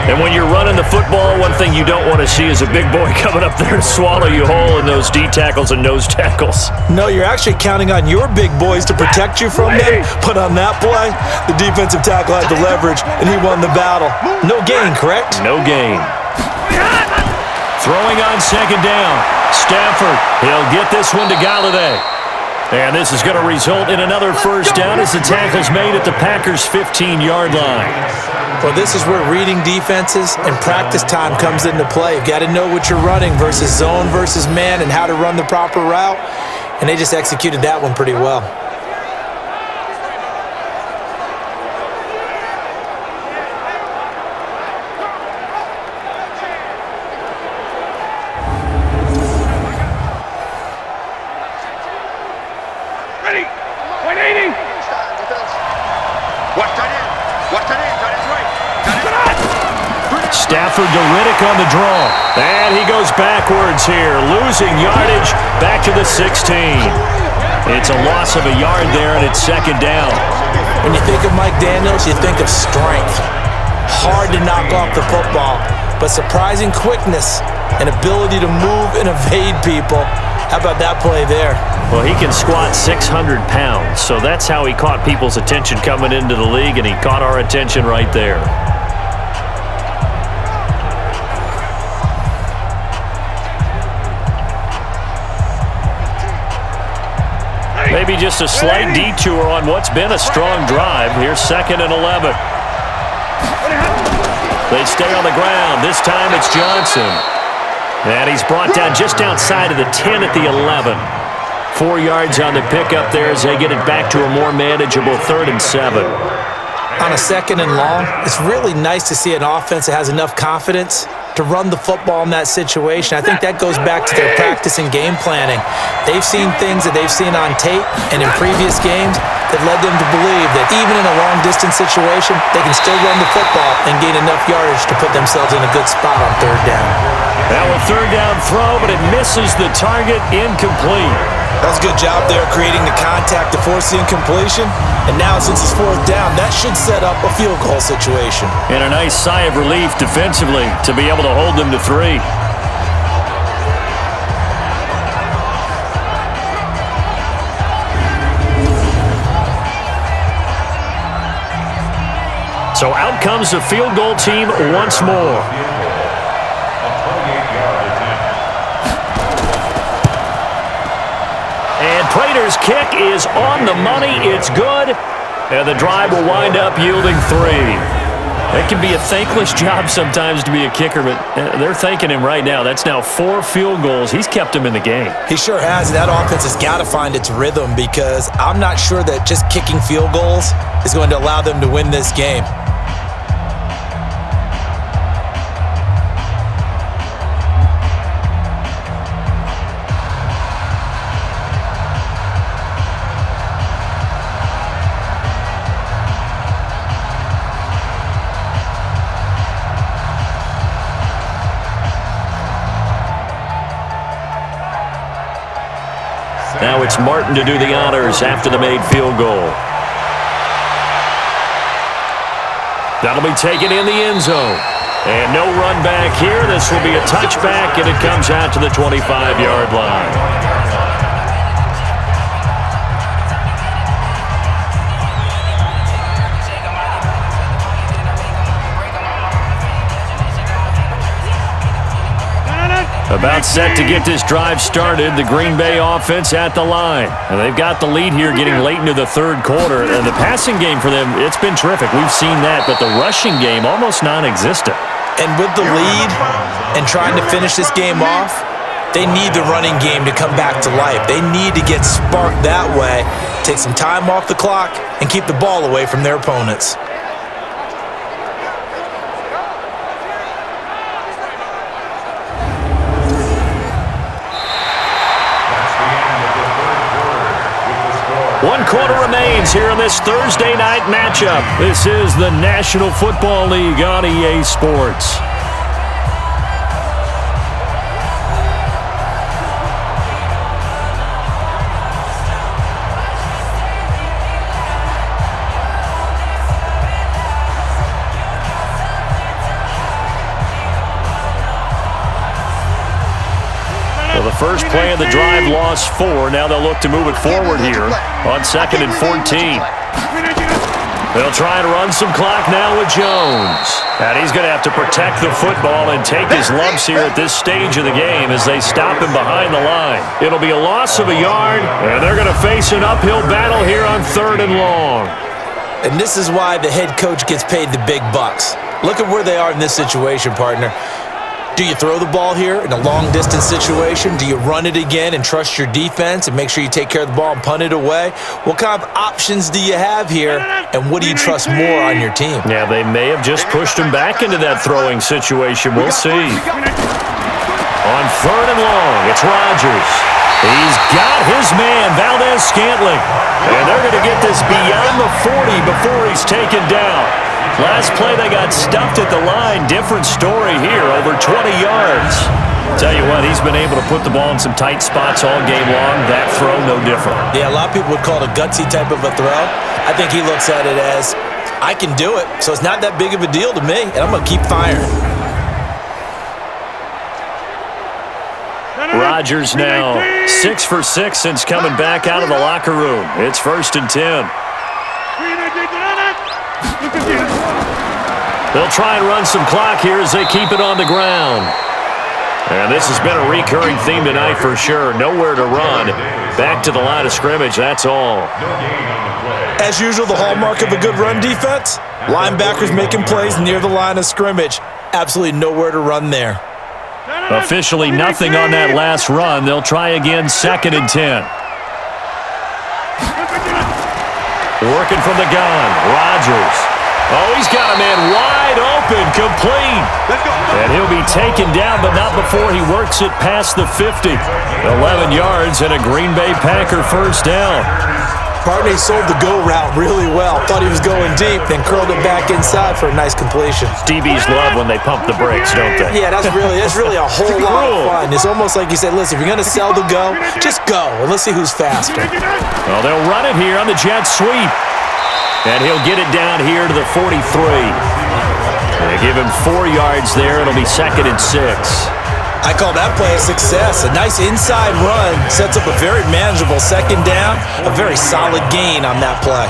And when you're running the football, one thing you don't want to see is a big boy coming up there and swallow you whole in those D tackles and nose tackles. No, you're actually counting on your big boys to protect you from them. But on that play, the defensive tackle had the leverage, and he won the battle. No gain, correct? No gain. Throwing on 2nd down. Stafford, he'll get this one to Galladay. And this is going to result in another first down as the tackle's made at the Packers' 15-yard line. Well, this is where reading defenses and practice time comes into play. You've got to know what you're running versus zone versus man and how to run the proper route. And they just executed that one pretty well. Ready. 180. Watch tight end. Watch tight end. Tight end's right. Tight end. Stafford to Riddick on the draw. And he goes backwards here, losing yardage back to the 16. It's a loss of a yard there, and it's 2nd down. When you think of Mike Daniels, you think of strength. Hard to knock off the football, but surprising quickness and ability to move and evade people. How about that play there? Well, he can squat 600 pounds, so that's how he caught people's attention coming into the league, and he caught our attention right there. Maybe just a slight detour on what's been a strong drive. Here's 2nd and 11. They stay on the ground. This time it's Johnson. And he's brought down just outside of the 10 at the 11. 4 yards on the pickup there as they get it back to a more manageable 3rd and 7. On a 2nd and long, it's really nice to see an offense that has enough confidence to run the football in that situation. I think that goes back to their practice and game planning. They've seen things that they've seen on tape and in previous games that led them to believe that even in a long-distance situation, they can still run the football and gain enough yardage to put themselves in a good spot on 3rd down. Now a 3rd down throw, but it misses the target, incomplete. That's a good job there creating the contact to force the incompletion. And now since it's 4th down, that should set up a field goal situation. And a nice sigh of relief defensively to be able to hold them to 3. So out comes the field goal team once more. And Prater's kick is on the money. It's good. And the drive will wind up yielding 3. It can be a thankless job sometimes to be a kicker, but they're thanking him right now. That's now 4 field goals. He's kept him in the game. He sure has. That offense has got to find its rhythm because I'm not sure that just kicking field goals is going to allow them to win this game. Now it's Martin to do the honors after the made field goal. That'll be taken in the end zone. And no run back here. This will be a touchback, and it comes out to the 25-yard line. About set to get this drive started, the Green Bay offense at the line. And they've got the lead here getting late into the third quarter. And the passing game for them, it's been terrific. We've seen that, but the rushing game almost non-existent. And with the lead and trying to finish this game off, they need the running game to come back to life. They need to get sparked that way, take some time off the clock, and keep the ball away from their opponents. One quarter remains here in this Thursday night matchup. This is the National Football League on EA Sports. The first play of the drive lost 4. Now they'll look to move it forward here on 2nd and 14. They'll try and run some clock now with Jones. And he's going to have to protect the football and take his lumps here at this stage of the game as they stop him behind the line. It'll be a loss of a yard, and they're going to face an uphill battle here on 3rd and long. And this is why the head coach gets paid the big bucks. Look at where they are in this situation, partner. Do you throw the ball here in a long-distance situation? Do you run it again and trust your defense and make sure you take care of the ball and punt it away? What kind of options do you have here, and what do you trust more on your team? Yeah, they may have just pushed him back into that throwing situation. We'll see. On 3rd and long, it's Rodgers. He's got his man, Valdez-Scantling. And they're going to get this beyond the 40 before he's taken down. Last play, they got stuffed at the line. Different story here, over 20 yards. Tell you what, he's been able to put the ball in some tight spots all game long. That throw, no different. Yeah, a lot of people would call it a gutsy type of a throw. I think he looks at it as, I can do it, so it's not that big of a deal to me, and I'm going to keep firing. Rodgers now 6 for 6 since coming back out of the locker room. It's 1st and 10. They'll try and run some clock here as they keep it on the ground. And this has been a recurring theme tonight for sure. Nowhere to run. Back to the line of scrimmage, that's all. As usual, the hallmark of a good run defense, linebackers making plays near the line of scrimmage. Absolutely nowhere to run there. Officially nothing on that last run. They'll try again, 2nd and 10. Working from the gun, Rodgers. Oh, he's got a man wide open, complete. And he'll be taken down, but not before he works it past the 50. 11 yards and a Green Bay Packer first down. Partner, he sold the go route really well. Thought he was going deep, then curled it back inside for a nice completion. DBs love when they pump the brakes, don't they? Yeah, that's really a whole lot of fun. It's almost like you said, listen, if you're going to sell the go, just go, and let's see who's faster. Well, they'll run it here on the jet sweep. And he'll get it down here to the 43. They give him 4 yards there. It'll be 2nd and 6. I call that play a success. A nice inside run sets up a very manageable 2nd down. A very solid gain on that play.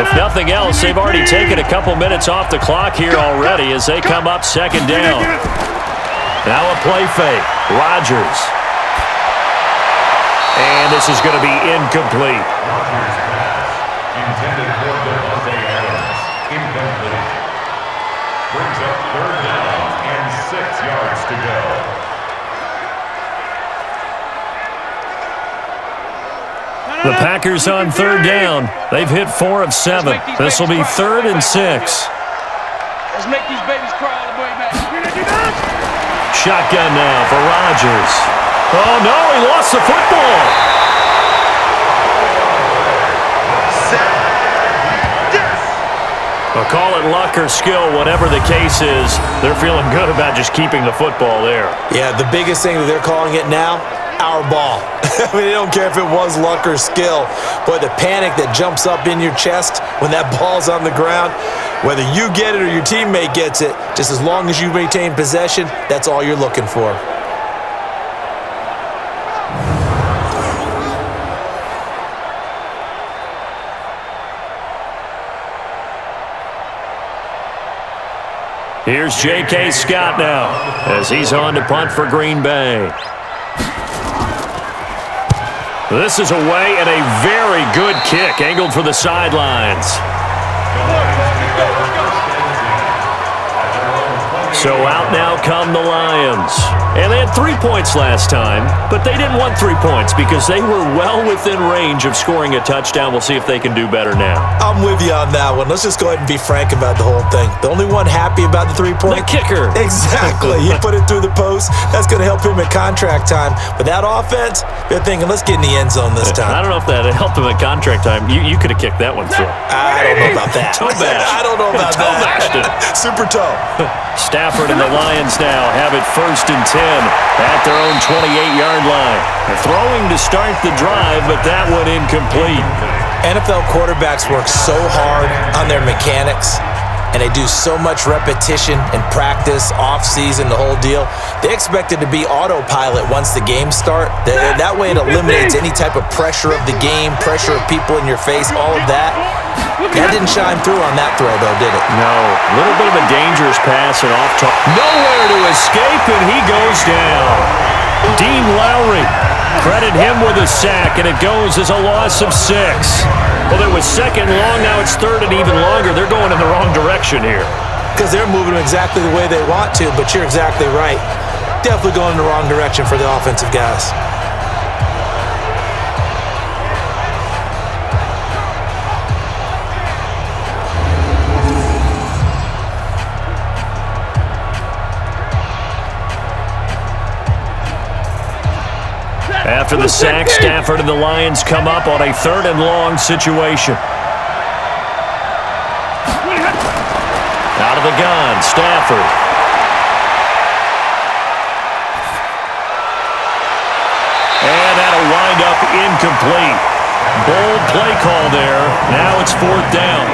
If nothing else, they've already taken a couple minutes off the clock here already as they come up 2nd down. Now a play fake. Rodgers. And this is going to be incomplete. Intended for Devontae Adams. Incomplete. Brings up 3rd down and 6 yards to go. The Packers on 3rd down. They've hit 4 of 7. This will be 3rd and 6. Let's make these babies cry all the way back. Shotgun now for Rodgers. Oh, no, he lost the football. Well, call it luck or skill, whatever the case is, they're feeling good about just keeping the football there. Yeah, the biggest thing that they're calling it now, our ball. I mean, they don't care if it was luck or skill. Boy, the panic that jumps up in your chest when that ball's on the ground, whether you get it or your teammate gets it, just as long as you maintain possession, that's all you're looking for. Here's J.K. Scott now as he's on to punt for Green Bay. This is away and a very good kick angled for the sidelines. So out now come the Lions. And they had 3 points last time, but they didn't want 3 points because they were well within range of scoring a touchdown. We'll see if they can do better now. I'm with you on that one. Let's just go ahead and be frank about the whole thing. The only one happy about the 3-point? The kicker. Exactly. He put it through the post. That's going to help him at contract time. But that offense, they're thinking, let's get in the end zone this time. I don't know if that helped him at contract time. You could have kicked that one through. I don't know about that. Toe bash. I don't know about that. Super toe. Stafford and the Lions now have it 1st and 10 at their own 28-yard line. They're throwing to start the drive, but that one incomplete. NFL quarterbacks work so hard on their mechanics, and they do so much repetition and practice, off-season, the whole deal. They expect it to be autopilot once the games start. That way it eliminates any type of pressure of the game, pressure of people in your face, all of that. That didn't shine through on that throw, though, did it? No. A little bit of a dangerous pass and off target. Nowhere to escape, and he goes down. Dean Lowry. Credit him with a sack, and it goes as a loss of 6. Well, it was 2nd and long. Now it's 3rd and even longer. They're going in the wrong direction here. Because they're moving exactly the way they want to, but you're exactly right. Definitely going in the wrong direction for the offensive guys. After the sack, Stafford and the Lions come up on a 3rd and long situation. Out of the gun, Stafford. And that'll wind up incomplete. Bold play call there. Now it's 4th down.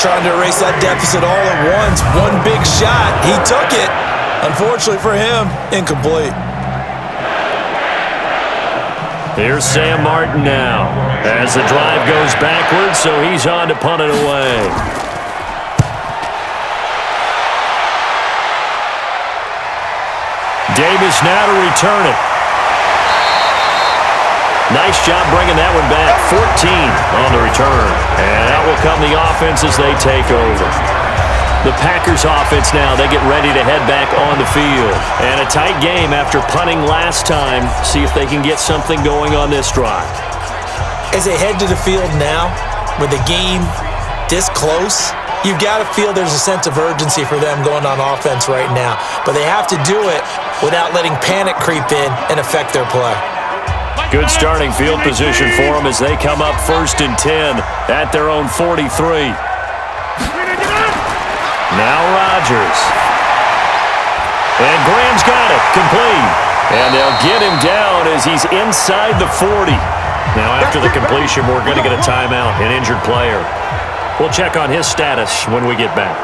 Trying to erase that deficit all at once. One big shot. He took it. Unfortunately for him, incomplete. Here's Sam Martin now as the drive goes backwards, so he's on to punt it away. Davis now to return it. Nice job bringing that one back. 14 on the return. And out will come the offense as they take over. The Packers offense now, they get ready to head back on the field. And a tight game after punting last time. See if they can get something going on this drive. As they head to the field now, with the game this close, you've got to feel there's a sense of urgency for them going on offense right now. But they have to do it without letting panic creep in and affect their play. Good starting field position for them as they come up 1st and 10 at their own 43. Now Rodgers. And Graham's got it. Complete. And they'll get him down as he's inside the 40. Now after the completion, we're going to get a timeout, an injured player. We'll check on his status when we get back.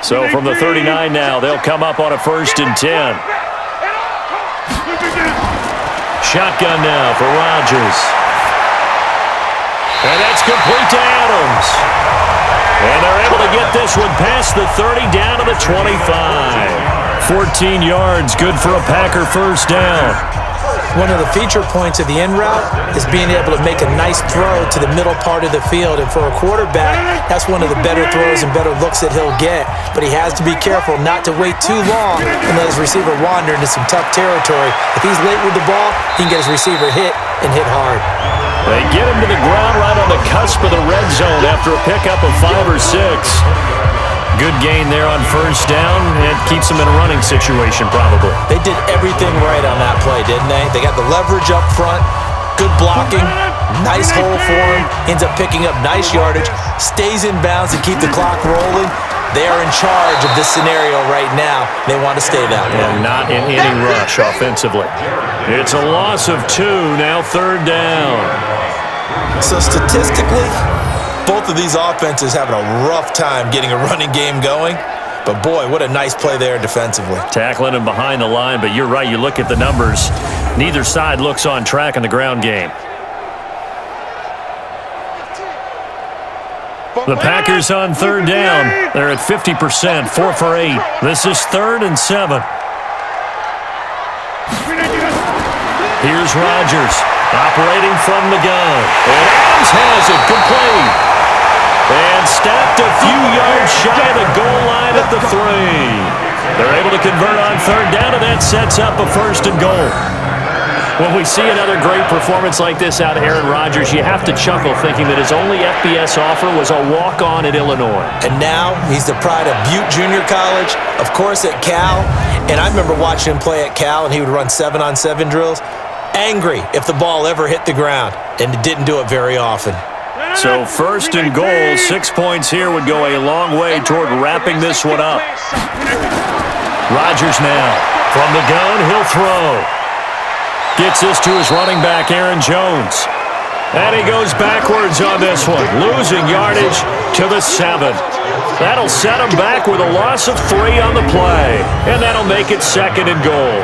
So from the 39 now, they'll come up on a 1st and 10. Shotgun now for Rodgers. And that's complete to Adams. And they're able to get this one past the 30 down to the 25. 14 yards, good for a Packer 1st down. One of the feature points of the in route is being able to make a nice throw to the middle part of the field. And for a quarterback, that's one of the better throws and better looks that he'll get. But he has to be careful not to wait too long and let his receiver wander into some tough territory. If he's late with the ball, he can get his receiver hit and hit hard. They get him to the ground right on the cusp of the red zone after a pickup of 5 or 6. Good gain there on 1st down, and keeps them in a running situation probably. They did everything right on that play, didn't they? They got the leverage up front, good blocking, nice hole for him, ends up picking up nice yardage, stays in bounds to keep the clock rolling. They are in charge of this scenario right now. They want to stay that way. And not in any rush offensively. It's a loss of 2, now 3rd down. So statistically, both of these offenses having a rough time getting a running game going. But boy, what a nice play there defensively. Tackling him behind the line, but you're right, you look at the numbers. Neither side looks on track in the ground game. The Packers on 3rd down. They're at 50%, 4 for 8. This is 3rd and 7. Here's Rodgers, operating from the gun. And Adams has it, complete. And stopped a few yards shy of the goal line at the 3. They're able to convert on 3rd down, and that sets up a 1st and goal. When we see another great performance like this out of Aaron Rodgers, you have to chuckle thinking that his only FBS offer was a walk-on at Illinois. And now he's the pride of Butte Junior College, of course at Cal. And I remember watching him play at Cal, and he would run 7-on-7 drills. Angry if the ball ever hit the ground, and it didn't do it very often. So 1st and goal, 6 points here would go a long way toward wrapping this one up. Rodgers now. From the gun, he'll throw. Gets this to his running back, Aaron Jones. And he goes backwards on this one, losing yardage to the 7. That'll set him back with a loss of 3 on the play. And that'll make it 2nd and goal.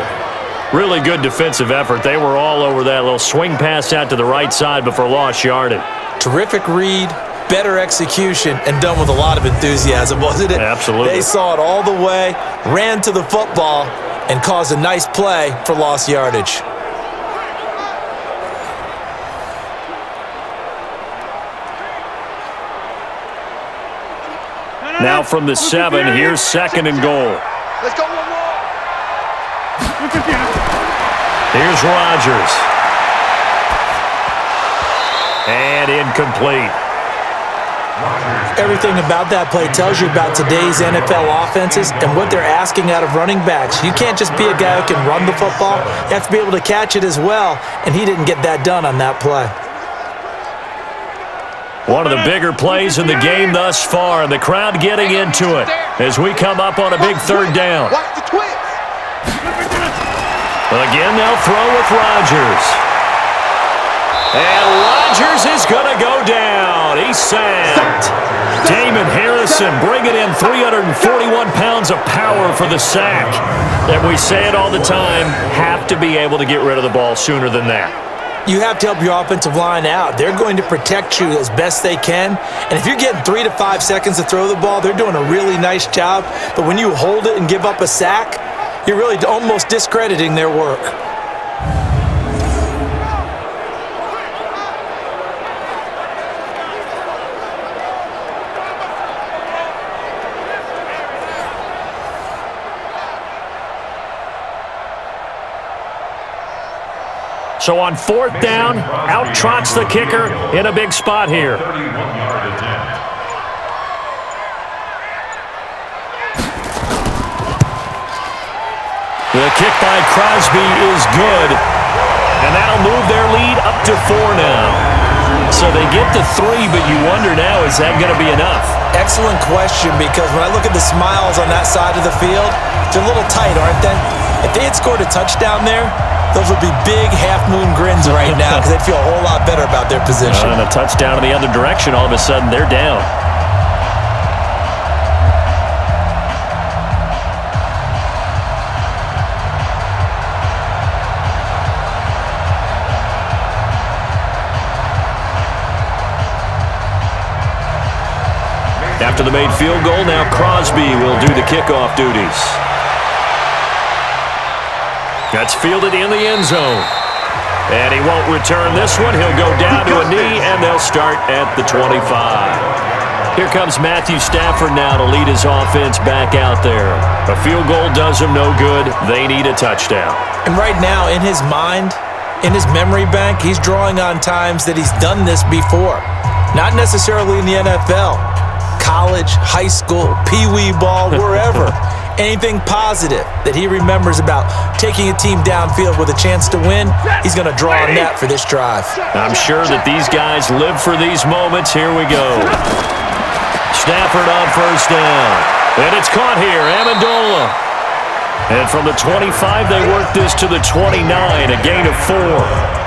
Really good defensive effort. They were all over that little swing pass out to the right side before lost yardage. Terrific read, better execution, and done with a lot of enthusiasm, wasn't it? Absolutely. They saw it all the way, ran to the football, and caused a nice play for lost yardage. Now from the 7, here's 2nd and goal. Let's go one more. Here's Rodgers. And incomplete. Everything about that play tells you about today's NFL offenses and what they're asking out of running backs. You can't just be a guy who can run the football. You have to be able to catch it as well, and he didn't get that done on that play. One of the bigger plays in the game thus far, and the crowd getting into it as we come up on a big 3rd down. Watch the twist. Again, they'll throw with Rodgers. And Rodgers is going to go down. He's sacked. Damon Harrison bringing in 341 pounds of power for the sack. And we say it all the time, have to be able to get rid of the ball sooner than that. You have to help your offensive line out. They're going to protect you as best they can. And if you're getting 3 to 5 seconds to throw the ball, they're doing a really nice job. But when you hold it and give up a sack, you're really almost discrediting their work. So on 4th down, out trots the kicker in a big spot here. 31-yard attempt. The kick by Crosby is good, and that'll move their lead up to 4 now. So they get to 3, but you wonder now, is that going to be enough? Excellent question, because when I look at the smiles on that side of the field, they're a little tight, aren't they? If they had scored a touchdown there, those would be big half-moon grins right now because they'd feel a whole lot better about their position. And a touchdown in the other direction, all of a sudden they're down. After the made field goal, now Crosby will do the kickoff duties. That's fielded in the end zone. And he won't return this one. He'll go down to a knee, and they'll start at the 25. Here comes Matthew Stafford now to lead his offense back out there. A field goal does them no good. They need a touchdown. And right now, in his mind, in his memory bank, he's drawing on times that he's done this before. Not necessarily in the NFL. College, high school, pee-wee ball, wherever. Anything positive that he remembers about taking a team downfield with a chance to win, he's going to draw on that for this drive. I'm sure that these guys live for these moments. Here we go. Stafford on 1st down. And it's caught here, Amendola. And from the 25, they work this to the 29, a gain of 4.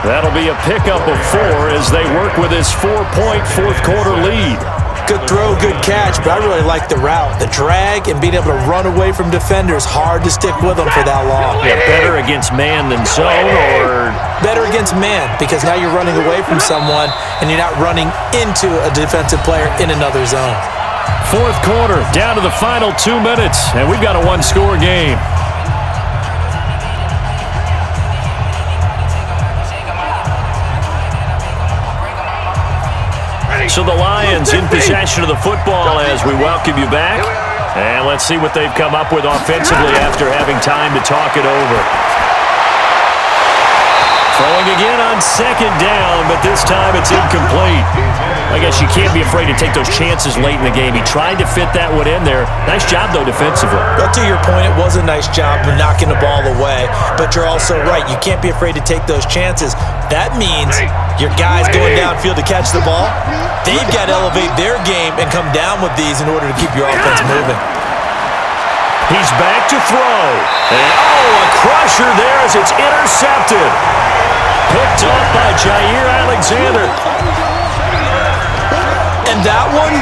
That'll be a pickup of 4 as they work with this 4-point fourth-quarter lead. Good throw, good catch, but I really like the route. The drag and being able to run away from defenders, hard to stick with them for that long. Yeah, better against man than zone, or? Better against man, because now you're running away from someone and you're not running into a defensive player in another zone. Fourth quarter, down to the final 2 minutes, and we've got a one-score game. So the Lions in possession of the football as we welcome you back. And let's see what they've come up with offensively after having time to talk it over. Throwing again on second down, but this time it's incomplete. I guess you can't be afraid to take those chances late in the game. He tried to fit that one in there. Nice job, though, defensively. But to your point, it was a nice job of knocking the ball away. But you're also right. You can't be afraid to take those chances. That means your guys going downfield to catch the ball, they've got to elevate their game and come down with these in order to keep your offense moving. He's back to throw. And, a crusher there as it's intercepted. Picked up by Jair Alexander. And that one,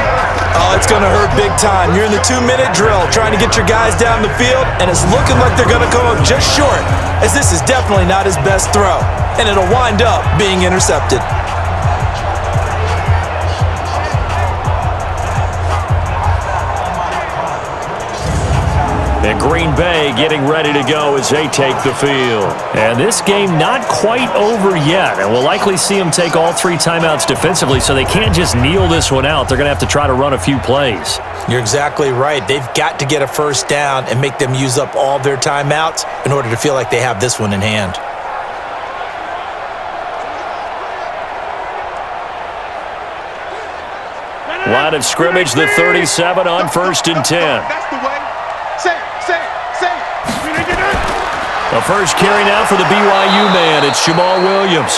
it's going to hurt big time. You're in the 2-minute drill trying to get your guys down the field, and it's looking like they're going to come up just short, as this is definitely not his best throw, and it'll wind up being intercepted. And Green Bay getting ready to go as they take the field. And this game not quite over yet. And we'll likely see them take all 3 timeouts defensively, so they can't just kneel this one out. They're going to have to try to run a few plays. You're exactly right. They've got to get a first down and make them use up all their timeouts in order to feel like they have this one in hand. Line of scrimmage, the 37 on 1st and 10. That's the way. Say. The first carry now for the BYU man. It's Jamal Williams.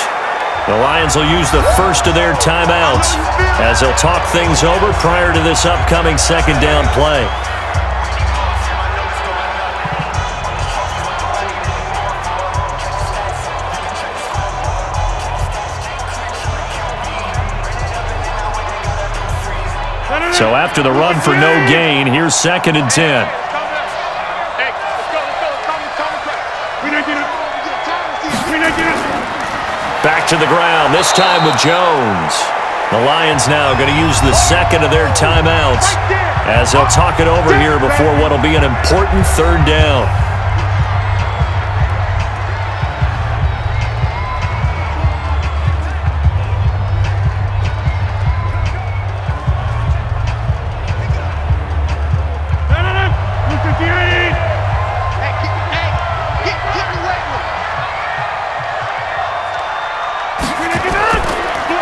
The Lions will use the first of their timeouts as they'll talk things over prior to this upcoming second down play. So after the run for no gain, here's 2nd and 10. Back to the ground, this time with Jones. The Lions now going to use the second of their timeouts as they'll talk it over here before what will be an important 3rd down.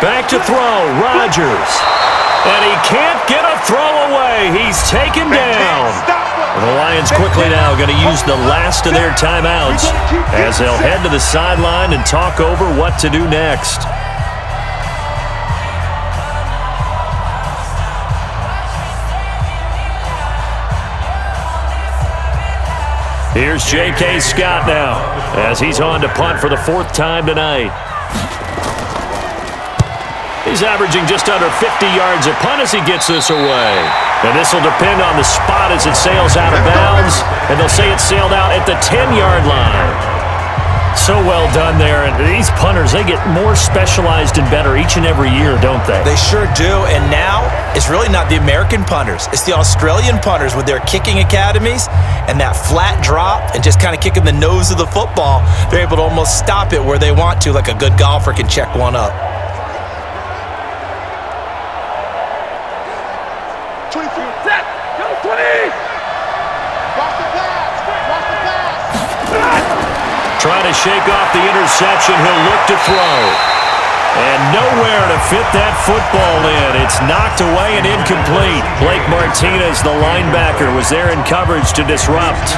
Back to throw, Rodgers. And he can't get a throw away. He's taken down. The Lions quickly now going to use the last of their timeouts as they'll head to the sideline and talk over what to do next. Here's J.K. Scott now as he's on to punt for the 4th time tonight. He's averaging just under 50 yards a punt as he gets this away. And this will depend on the spot as it sails out of bounds. And they'll say it sailed out at the 10-yard line. So well done there. And these punters, they get more specialized and better each and every year, don't they? They sure do. And now it's really not the American punters. It's the Australian punters with their kicking academies and that flat drop and just kind of kicking the nose of the football. They're able to almost stop it where they want to, like a good golfer can check one up. 20. Watch the pass. Trying to shake off the interception. He'll look to throw. And nowhere to fit that football in. It's knocked away and incomplete. Blake Martinez, the linebacker, was there in coverage to disrupt.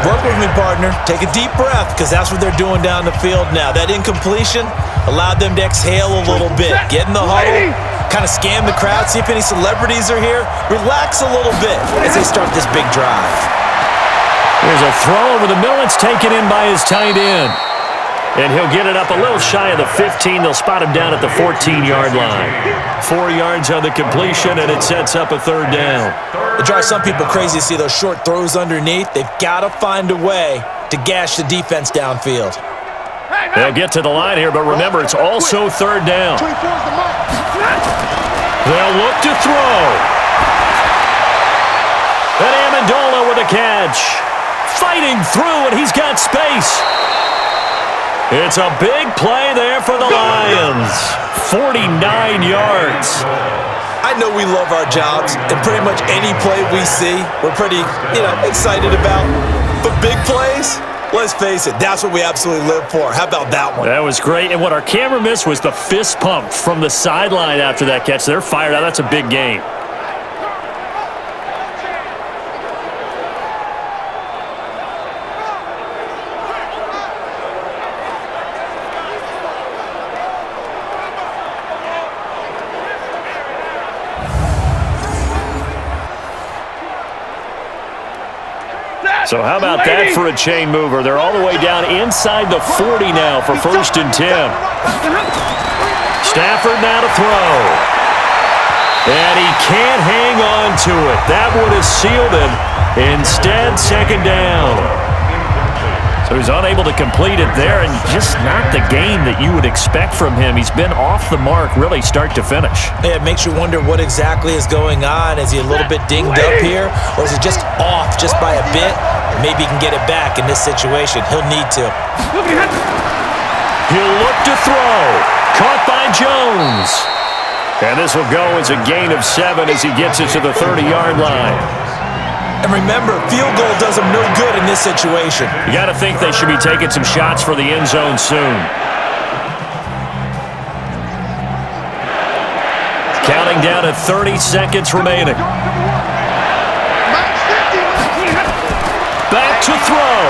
Work with me, partner. Take a deep breath, because that's what they're doing down the field now. That incompletion allowed them to exhale a little bit. Get in the huddle, kind of scan the crowd, see if any celebrities are here. Relax a little bit as they start this big drive. Here's a throw over the middle. It's taken in by his tight end. And he'll get it up a little shy of the 15. They'll spot him down at the 14-yard line. 4 yards on the completion, and it sets up a third down. It drives some people crazy to see those short throws underneath. They've got to find a way to gash the defense downfield. They'll get to the line here, but remember, it's also third down. They'll look to throw. And Amendola with a catch. Fighting through, and he's got space. It's a big play there for the Lions. 49 yards. I know we love our jobs, and pretty much any play we see, we're pretty, excited about. But big plays, let's face it, that's what we absolutely live for. How about that one? That was great, and what our camera missed was the fist pump from the sideline after that catch. They're fired out. That's a big game. So how about that for a chain mover? They're all the way down inside the 40 now for 1st and 10. Stafford now to throw. And he can't hang on to it. That would have sealed him. Instead, 2nd down. So he's unable to complete it there, and just not the game that you would expect from him. He's been off the mark really start to finish. Yeah, it makes you wonder what exactly is going on. Is he a little bit dinged up here, or is it just off just by a bit? Maybe he can get it back in this situation. He'll need to. He'll look to throw. Caught by Jones. And this will go as a gain of 7 as he gets it to the 30-yard line. And remember, field goal does him no good in this situation. You got to think they should be taking some shots for the end zone soon. Counting down at 30 seconds remaining. Back to throw.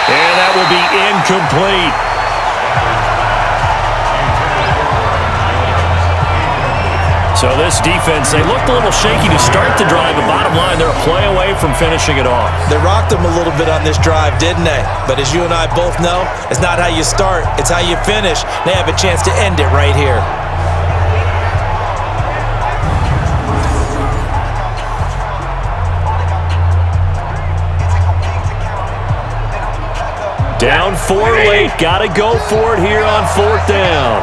And that will be incomplete. So this defense, they looked a little shaky to start the drive, but bottom line, they're a play away from finishing it off. They rocked them a little bit on this drive, didn't they? But as you and I both know, it's not how you start, it's how you finish. They have a chance to end it right here. Down 4 late, got to go for it here on 4th down.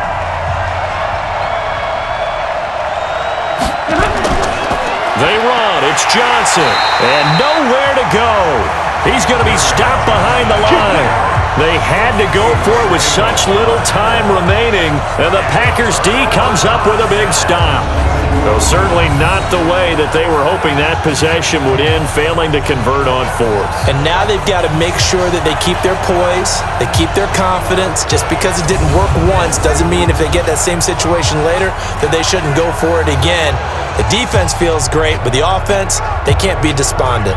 They run. It's Johnson. And nowhere to go. He's going to be stopped behind the line. They had to go for it with such little time remaining. And the Packers D comes up with a big stop. Though certainly not the way that they were hoping that possession would end, failing to convert on 4th. And now they've got to make sure that they keep their poise, they keep their confidence. Just because it didn't work once doesn't mean if they get that same situation later that they shouldn't go for it again. The defense feels great, but the offense, they can't be despondent.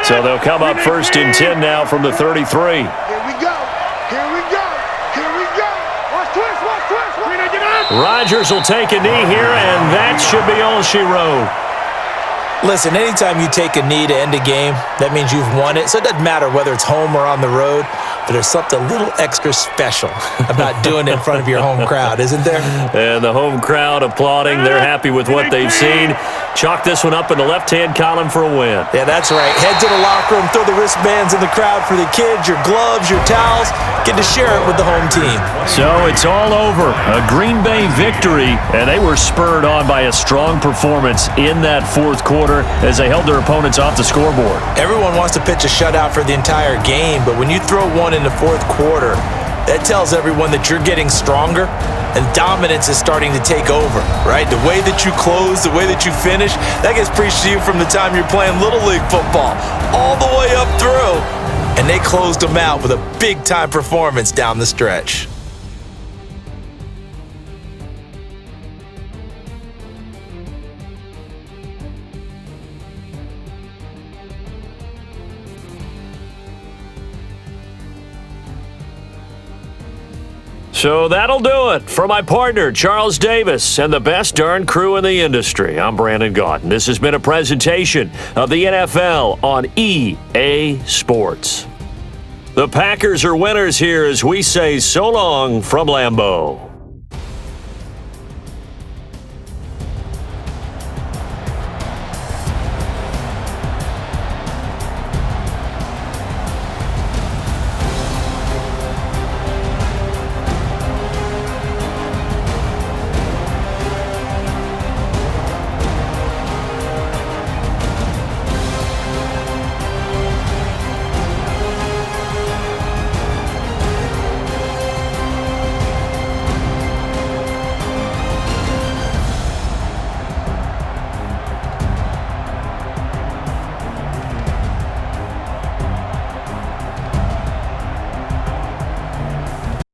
So they'll come up 1st and 10 now from the 33. Here we go. Here we go. Here we go. Watch twist. Watch twist. Rodgers will take a knee here, and that should be all she wrote. Listen, anytime you take a knee to end a game, that means you've won it. So it doesn't matter whether it's home or on the road, but there's something a little extra special about doing it in front of your home crowd, isn't there? And the home crowd applauding. They're happy with what they've seen. Chalk this one up in the left-hand column for a win. Yeah, that's right. Head to the locker room, throw the wristbands in the crowd for the kids, your gloves, your towels. Get to share it with the home team. So it's all over. A Green Bay victory, and they were spurred on by a strong performance in that 4th quarter as they held their opponents off the scoreboard. Everyone wants to pitch a shutout for the entire game, but when you throw one in the 4th quarter, that tells everyone that you're getting stronger and dominance is starting to take over, right? The way that you close, the way that you finish, that gets preached to you from the time you're playing Little League football all the way up through. And they closed them out with a big-time performance down the stretch. So that'll do it. For my partner, Charles Davis, and the best darn crew in the industry, I'm Brandon Gaudin. This has been a presentation of the NFL on EA Sports. The Packers are winners here as we say so long from Lambeau.